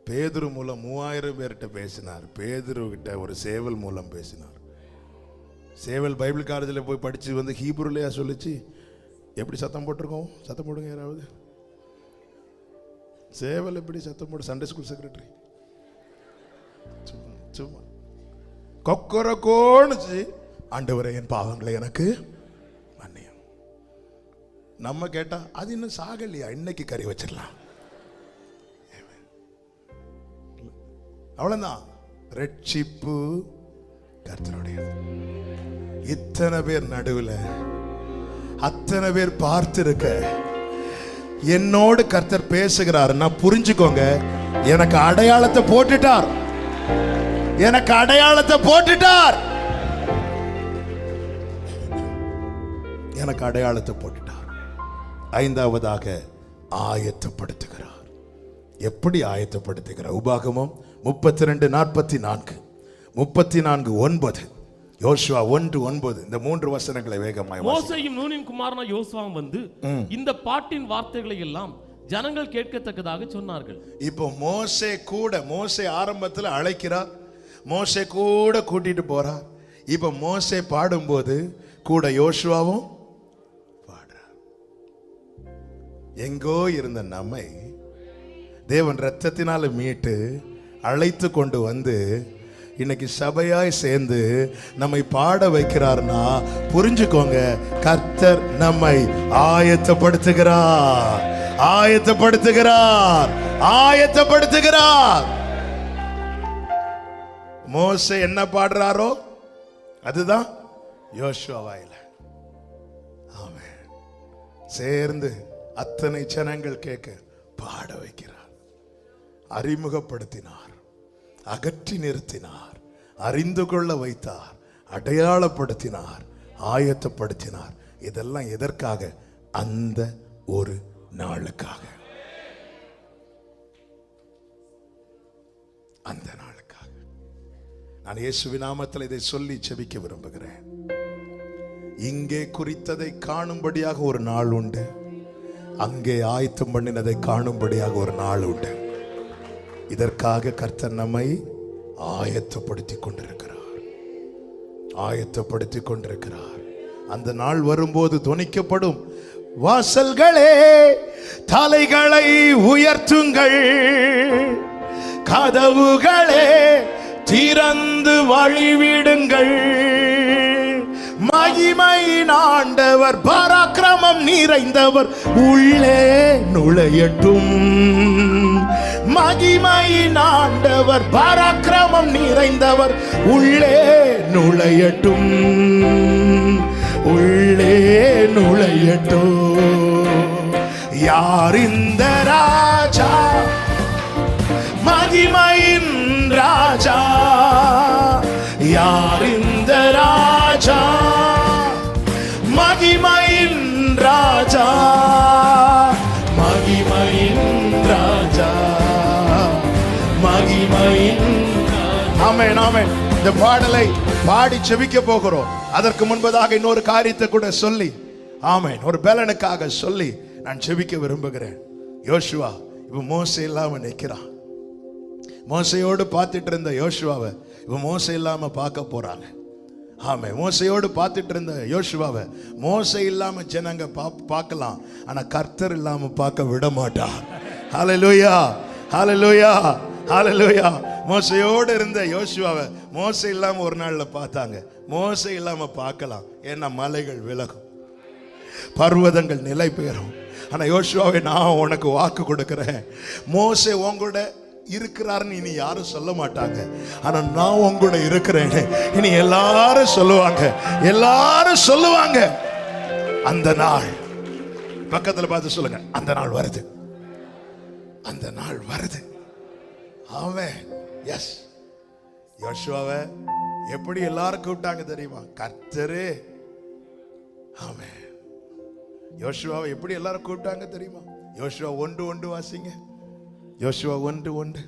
பேதுரு மூலம் 3000 பேர்கிட்ட பேசினார். பேதுரு கிட்ட ஒரு சேவல் மூலம் பேசினார். சேவல் பைபிள் காலேஜில் போய் படிச்சு வந்து ஹீப்ருலையா சொல்லிச்சு. எப்படி சத்தம் போட்டிருக்கோம்? சத்தம் போடுங்க யாராவது. சேவல் எப்படி சத்தம் போடு? சண்டே ஸ்கூல் செக்ரட்டரி சும்மா கொக்கரக்கோன்னு, ஆண்டவரே என் பாவங்களை எனக்கு மன்னியும். நம்ம கேட்டா அது இன்னும் சாகலையா, இன்னைக்கு கறி வச்சிடலாம். அவ்வளவுதான். ரட்சிப்பு கர்த்தருடையது. இத்தனை பேர் நடுவுல அத்தனை பேர் பார்த்திருக்க என்னோடு கர்த்தர் பேசுகிறார். நான் புரிஞ்சுக்கோங்க, எனக்கு அடையாளத்தை போட்டுட்டார், எனக்கு அடையாளத்தை போட்டுட்டார், எனக்கு அடையாளத்தை போட்டுட்டார். ஐந்தாவதாக ஆயத்தப்படுத்துகிறார். எப்படி ஆயத்தப்படுத்துகிறார்? உபாகமம் 32:44, 34:9, யோசுவா 1:9, இந்த 3 வசனங்களை வேகமாய் வாசிங்க. மோசேயும் நூனின் குமாரனாகிய யோசுவாவும் வந்து இந்த பாட்டின் வார்த்தைகளை எல்லாம் ஜனங்கள் கேட்கத்தக்கதாக சொன்னார்கள். இப்போ மோசே ஆரம்பத்தில் அழைக்கிறார், மோசே கூட கூட்டிட்டு போறார். இப்போ மோசே பாடும்போது கூட யோசுவாவும் பாடுறார். எங்கோ இருந்த நம்மை தேவன் இரத்தத்தினால மீட்டு அழைத்து கொண்டு வந்து இன்னைக்கு சபையாய் சேர்ந்து நம்மை பாட வைக்கிறார்னா புரிஞ்சுக்கோங்க, கர்த்தர் நம்மை ஆயத்தப்படுத்துகிறார், ஆயத்தப்படுத்துகிறார், ஆயத்தப்படுத்துகிறார். மோசே என்ன பாடுறாரோ அதுதான் யோசுவா வாயில ஆமென் சேர்ந்து அத்தனை ஜனங்கள் கேட்க பாட வைக்கிறார். அறிமுகப்படுத்தினார், அகற்றி நிறுத்தினார், அறிந்து கொள்ள வைத்தார், அடையாளப்படுத்தினார், ஆயத்தப்படுத்தினார். இதெல்லாம் எதற்காக? அந்த ஒரு நாளுக்காக, அந்த நாளுக்காக. நான் இயேசுவின் நாமத்தில் இதை சொல்லி செபிக்க விரும்புகிறேன். இங்கே குறித்ததை காணும்படியாக ஒரு நாள் உண்டு, அங்கே ஆயத்தம் பண்ணினதை காணும்படியாக ஒரு நாள் உண்டு. இதற்காக கர்த்தர் நம்மை ஆயத்தப்படுத்திக் கொண்டிருக்கிறார், ஆயத்தப்படுத்திக் கொண்டிருக்கிறார். அந்த நாள் வரும்போது தொனிக்கப்படும், வாசல்களே தலைகளை உயர்த்துங்கள், கதவுகளே திறந்து வழிவிடுங்கள், மகிமையின் ஆண்டவர் பராக்கிரமம் நிறைந்தவர் உள்ளே நுழையட்டும், மகிமையின் ஆண்டவர் பராக்கிரமம் நிறைந்தவர் உள்ளே நுழையட்டும், உள்ளே நுழையட்டும். யார் இந்த ராஜா? மகிமையின் ராஜா. யார் இந்த ராஜா? மகிமையின் ராஜா, மகிமையின் ராஜா, மகிமையின். ஆமென், ஆமென். இந்த பாடலை பாடி செபிக்க போகிறோம். அதற்கு முன்பதாக இன்னொரு காரியத்தை கூட சொல்லி, ஆமென், ஒரு பலனுக்காக சொல்லி நான் செபிக்க விரும்புகிறேன். யோசுவா இப்ப மோசே இல்லாம நிற்கிறான். மோசையோடு பார்த்துட்டு இருந்த யோசுவாவை இப்ப மோசை இல்லாம பார்க்க போறாங்க. ஆமே, மோசையோடு பார்த்துட்டு இருந்த யோசுவாவை மோசை இல்லாம ஜனங்க பார்க்கலாம், ஆனா கர்த்தர் இல்லாம பார்க்க விட மாட்டார். ஹல்லேலூயா, ஹல்லேலூயா, ஹல்லேலூயா. மோசையோடு இருந்த யோசுவாவை மோசை இல்லாம ஒரு நாள்ல பார்த்தாங்க. மோசை இல்லாம பார்க்கலாம், ஏன்னா மலைகள் விலகும், பர்வதங்கள் நிலை பெறும். ஆனா யோசுவாவை நான் உனக்கு வாக்கு கொடுக்கிறேன், மோசே உங்களோட இருக்கிறாருன்னு இனி யாரும் சொல்ல மாட்டாங்க, ஆனா நான் உங்களோட இருக்கிறேன் இனி எல்லாரும் சொல்லுவாங்க, எல்லாரும் சொல்லுவாங்க. அந்த நாள் பக்கத்துல பார்த்து சொல்லுங்க, அந்த நாள் வருது, அந்த நாள் வருது. ஆமென், எஸ். யோசுவாவை எப்படி எல்லாரும் கூப்பிட்டாங்க தெரியுமா? கர்த்தரே. ஆமென். யோசுவாவை எப்படி எல்லாரும் கூப்பிட்டாங்க தெரியுமா? யோசுவா 1:1 வாசிங்க. யோசுவா 1:1.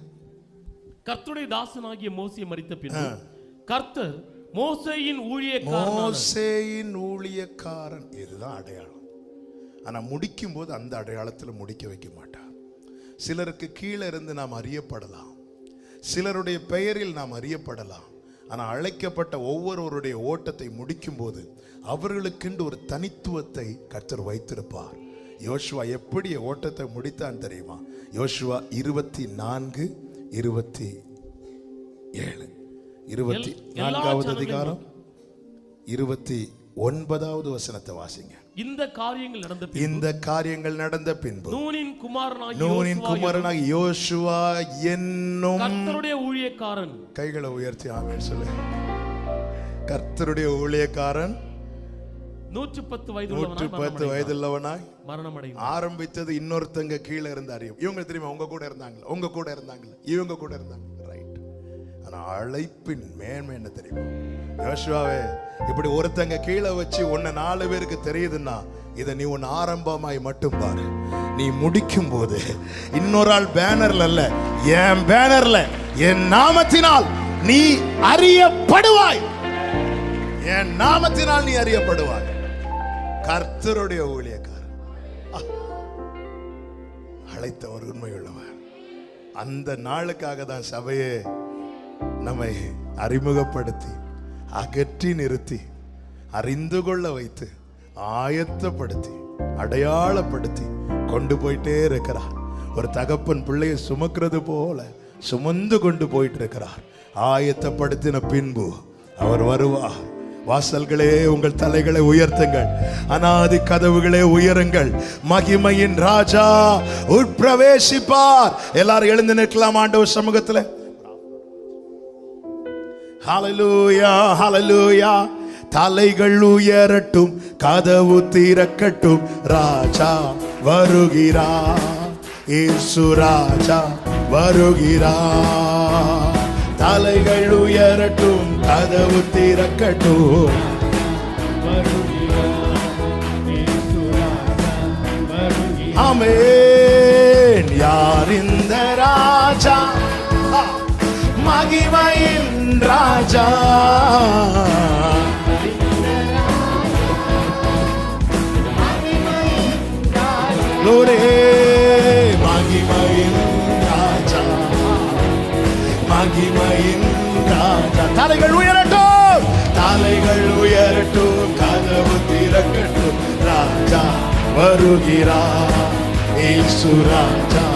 கர்த்தருடைய தாசனாகிய மோசே மரித்த பின்பு கர்த்தர் மோசேயின் ஊழியக்காரன், இதுதான் அடையாளம். ஆனா முடிக்கும் போது அந்த அடையாளத்தில் முடிக்க வைக்க மாட்டார். சிலருக்கு கீழே இருந்து நாம் அறியப்படலாம், சிலருடைய பெயரில் நாம் அறியப்படலாம், ஆனா அழைக்கப்பட்ட ஒவ்வொருவருடைய ஓட்டத்தை முடிக்கும் போது அவர்களுக்கென்று ஒரு தனித்துவத்தை கர்த்தர் வைத்திருப்பார். யோசுவா எப்படி ஓட்டத்தை முடித்தான் தெரியுமா? யோசுவா 24:27, 24வது அதிகாரம் 29வது வசனத்தை வாசிங்க. இந்த காரியங்கள் நடந்த பின்பு நூனின் குமாரனாகிய யோசுவா என்னும் கர்த்தருடைய ஊழியக்காரன். கைகளை உயர்த்தி ஆமென் சொல்லு. கர்த்தருடைய ஊழியக்காரன் 110 வயது 110 வயதுள்ளவனாய் மரணம் அடைந்தார். ஆரம்பித்தது இன்னொருத்தங்க கீழே இருந்த அறியும். இவங்க தெரியுமா, உங்க கூட இருந்தாங்களா, இவங்க கூட இருந்தாங்க, ரைட். ஆனா அழைப்பின் மேன்மை என்ன தெரியுமா? யோசுவாவே, இப்படி ஒருத்தங்க கீழே வச்சு உன்னை 4 பேருக்கு தெரியுதுன்னா இதை நீ உன் ஆரம்பமாய் மட்டும் பாரு. நீ முடிக்கும் போது இன்னொரு ஆள் பேனர்ல அல்ல, என் பேனர்ல என் நாமத்தினால் நீ அறியப்படுவாய். என் நாமத்தினால் நீ அறியப்படுவாய். கர்த்தருடைய ஊழியக்காரர், அழைத்தவர் உண்மையுள்ளவர். அந்த நாளுக்காக தான் சபையே நம்மை அறிமுகப்படுத்தி அகற்றி நிறுத்தி அறிந்து கொள்ள வைத்து ஆயத்தப்படுத்தி அடையாளப்படுத்தி கொண்டு போயிட்டே இருக்கிறார். ஒரு தகப்பன் பிள்ளையை சுமக்கிறது போல சுமந்து கொண்டு போயிட்டு இருக்கிறார். ஆயத்தப்படுத்தின பின்பு அவர் வருவார். வாசல்களே உங்கள் தலைகளை உயர்த்துங்கள், அநாதி கதவுகளே உயருங்கள், மகிமையின் ராஜா உட்பிரவேசிப்பார். எல்லாரும் எழுந்து நிற்கலாம் ஆண்டவர் சமூகத்தில். ஹல்லேலூயா, ஹல்லேலூயா. தலைகள் உயரட்டும், கதவு திறக்கட்டும், ராஜா வருகிறார், இயேசு ராஜா வருகிறார். தலைகள் உயரட்டும், கதவு திறக்கட்டும், ஆமென். யார் இந்த ராஜா? மகிமையின் ராஜா, மகிமையின் ராஜா, மகிமையின் ராஜா. தலைகள் உயரட்டும், தலைகள் உயரட்டும், கதவு திறக்கட்டும், ராஜா வருகிறார், இயேசு ராஜா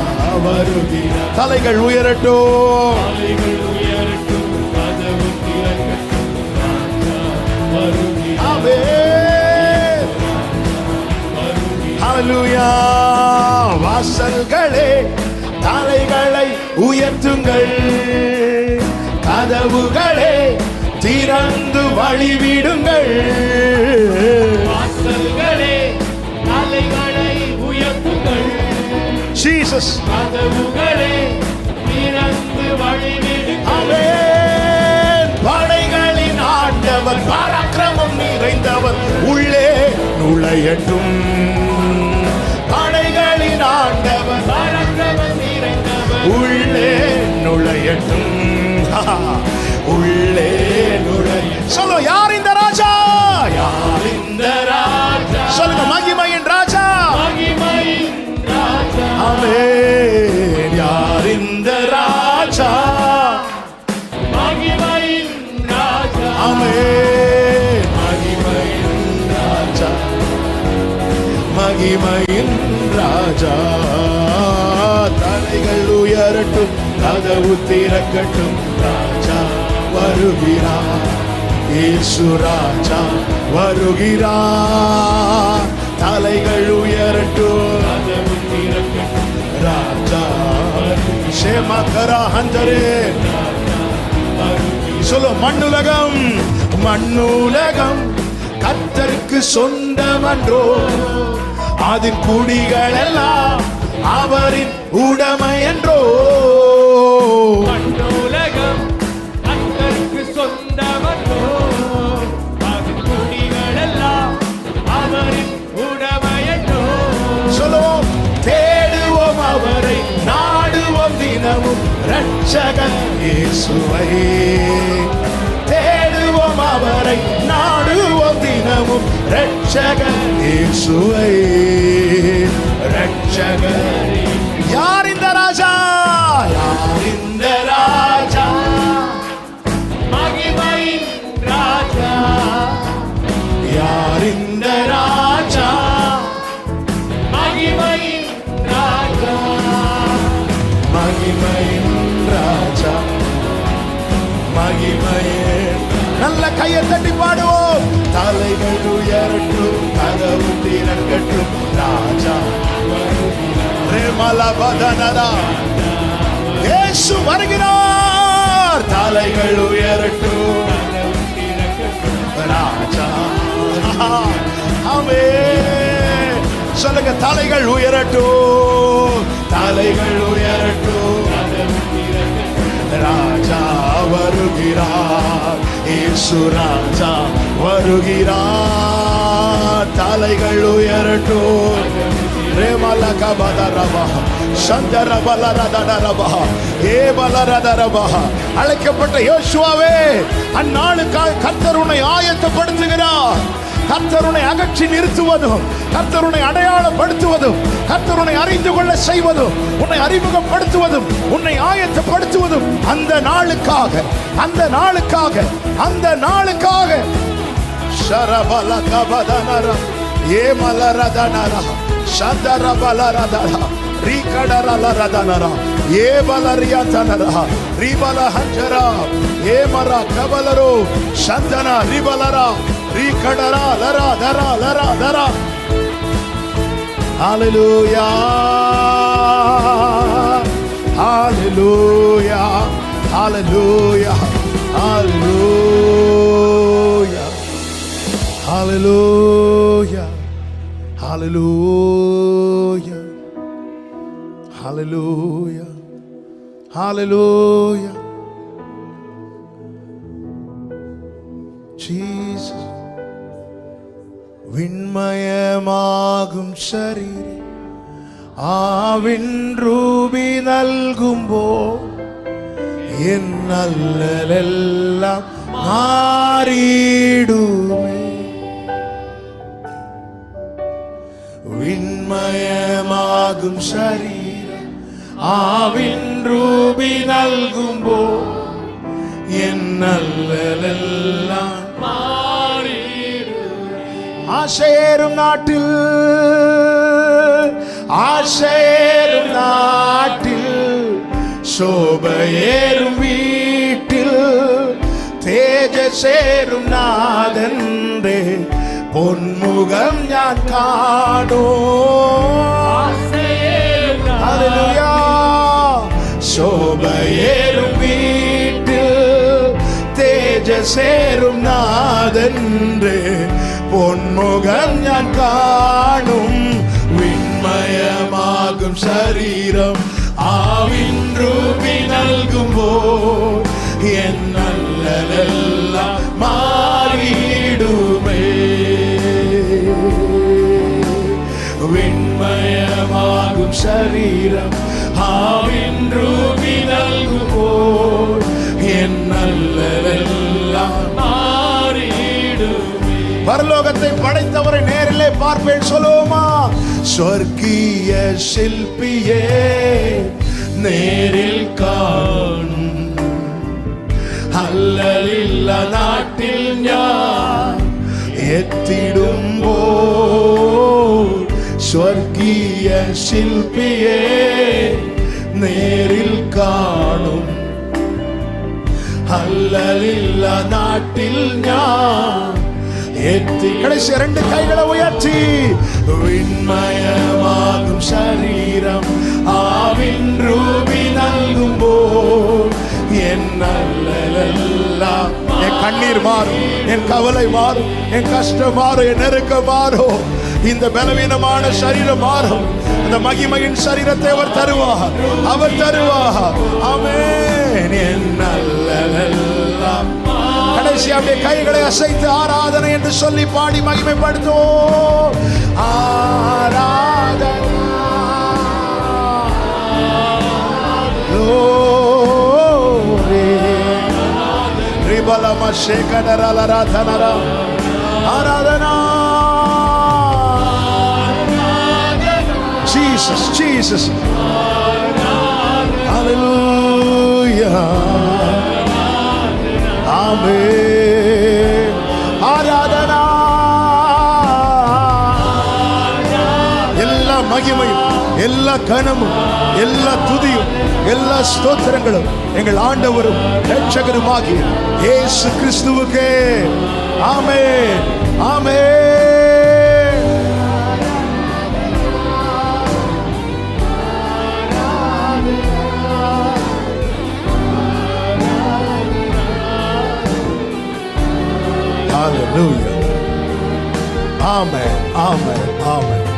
வருகிறார். தலைகள் உயரட்டும், தலைகள் உயரட்டும், கதவு திறக்கட்டும், ராஜா வருகிறார். ஆமென், ஹல்லேலூயா. வாசல்களே தலைகளை உயர்த்துங்கள், கதவுகளே திறந்து வழிவிடுங்கள். வாசல்களே தலைகளை உயர்த்துங்கள், ஜீசஸ், கதவுகளே திறந்து வழிவிடுங்கள். ஆமென். படைகளின் ஆண்டவர், பராக்கிரமம் நிறைந்தவர் உள்ளே நுழையட்டும். படைகளின் ஆண்டவர், பராக்கிரமம் நிறைந்தவர் உள்ளே நுழையட்டும், உள்ளே நுழைய. சொல்லு, யார் இந்த ராஜா? யார் இந்த ராஜா? சொல்லுங்க, மகிமையின் ராஜா, மகிமையின் ராஜா. ஆமென். யார் இந்த ராஜா? மகிமையின் ராஜா. ஆமென். மகிமையின் ராஜா, மகிமையின் ராஜா. தலைகள் உயரட்டும், கதவு திறக்கட்டும், ராஜா வருகிறார், இயேசு ராஜா வருகிறார். தலைகள் உயரட்டும், கதவு திறக்கட்டும், ராஜா சேமகரா ஹந்தரே. சொல்லு, மண்ணுலகம், மண்ணுலகம் கர்த்தருக்கு சொந்தமன்றோ, அதன் குடிகள் எல்லாம் அவரின் உடைமை என்றோ. மண்ணுலகம் கர்த்தருக்கு சொந்தமன்றோ, அதன் குடிகள் எல்லாம் அவரின் உடைமை என்றோ. சொல்லுவோம், தேடுவோம் அவரை, நாடுவோம் தினமும் இரட்சகர் இயேசுவை. தேடுவோம் அவரை, நாடுவோம் தினமும் இரட்சகர் இயேசுவை, இரட்சகர். யார் இந்த ராஜா? யார் இந்த ராஜா? மகிமையின் ராஜா. யார் இந்த ராஜா? மகிமையின் ராஜா. மகிமையின் ராஜா, மகிமையின். நல்ல கையை தட்டி பாடுவோம். தலைகள் உயரட்டும், கதவு திறக்கட்டும், ராஜா பிரேமலபதனரா, இயேசு வருகிறார். தலைகள் உயரட்டும், நாளிலே சொல்லுங்க, தலைகள் உயரட்டும், தலைகள் உயரட்டும், ராஜா வருகிறார், இயேசு ராஜா வருகிறார். தலைகள் உயரட்டும். அழைக்கப்பட்ட யோசுவாவே, அந்நாளுக்காக கர்த்தர் உன்னை ஆயத்தப்படுத்துகிறார். கர்த்தர் உன்னை அகற்றி நிறுத்துவதும், கர்த்தர் உன்னை அடையாளப்படுத்துவதும், கர்த்தர் உன்னை அறிந்து கொள்ள செய்வதும், உன்னை அறிமுகப்படுத்துவதும், உன்னை ஆயத்தப்படுத்துவதும் அந்த நாளுக்காக, அந்த நாளுக்காக, அந்த நாளுக்காக. ஷரபல கபதனர ஏமலரதனர சந்தரபலரதர ரீகடரலரதனர ஏபலரியாதனர ரிபலஹஞ்சர ஏமர கபலரோ சந்தன ரிபலர ரீகடர லர தர லர தர. ஹalleluya, ஹalleluya, ஹalleluya, ஹalleluya, ஹalleluya, ஹalleluya, ஹalleluya, ஹalleluya. Jesus, விண்மயமாகும் சரீரே ஆவின் ரூபி நல்கும்போ என் அல்லலெல்லாம் மாறிடுமே. விண்மயமாகும் சரீரம் ஆவின் ரூபி நல்கும்போ என் அல்லலெல்லாம் ஆசையேறும் நாட்டில், ஆசையேறும் நாட்டில், சோபையேறும் வீட்டில், தேஜசேறும் நாதன்றே பொன்முகம் ஞான் காணோம். ஹல்லேலூயா. சோபையேறும் வீட்டில், தேஜசேறும் நாதன்றே பொன்முகம் ஞான் காணும். விண்மயமாகும் சரீரம் ஆவின் ரூபி நல்கும்போ என் அல்லலெல்லாம் மாறிடுமே. விண்மயமாகும் சரீரம் ஆவின் ரூபி நல்கும்போ என் அல்லலெல்லாம் மாறிடுமே. பரலோகத்தை படைத்தவரை நேரிலே பார்ப்பேன் சொல்லுவோமா? சொர்க்கிய சிற்பியே நேரில் காணும், அல்லலில்ல நாட்டில் ஞான் எத்திடும்போ. சொர்க்கிய சிற்பியே நேரில் காணும், அல்லலில்ல நாட்டில் ஞான் எத்தி. கடைசி இரண்டு கைகளை உயர்த்தி, விண்மயமாகும் சரீரம் ஆவின் ரூபி நல்கும்போ என் அல்லலெல்லாம். என் கண்ணீர் மாறும், என் கவலை மாறும், என் கஷ்டம் மாறும், என் நெருக்கம் மாறும், இந்த பலவீனமான சரீரம் மாறும். அந்த மகிமையின் சரீரத்தை அவர் தருவார், அவர் தருவார். ஆமென். என் அல்லலெல்லாம். கடைசி அப்படியே கைகளை அசைத்து ஆராதனை என்று சொல்லி பாடி மகிமைப்படுத்துவோம். ஆராதனை ரிபலம சேகடரலராதனரா. ஆராதனா. Jesus, Jesus. ஹalleluya. ஆமென். ஆராதனா. எல்லா மகிமையும், எல்லா கனமும், எல்லா துதியும், எல்லா ஸ்தோத்திரங்களும் எங்கள் ஆண்டவரும் இரட்சகருமாகிய இயேசு கிறிஸ்துவுக்கே. ஆமென், ஆமென். Hallelujah. ஆமென் ஆமென் ஆமென்.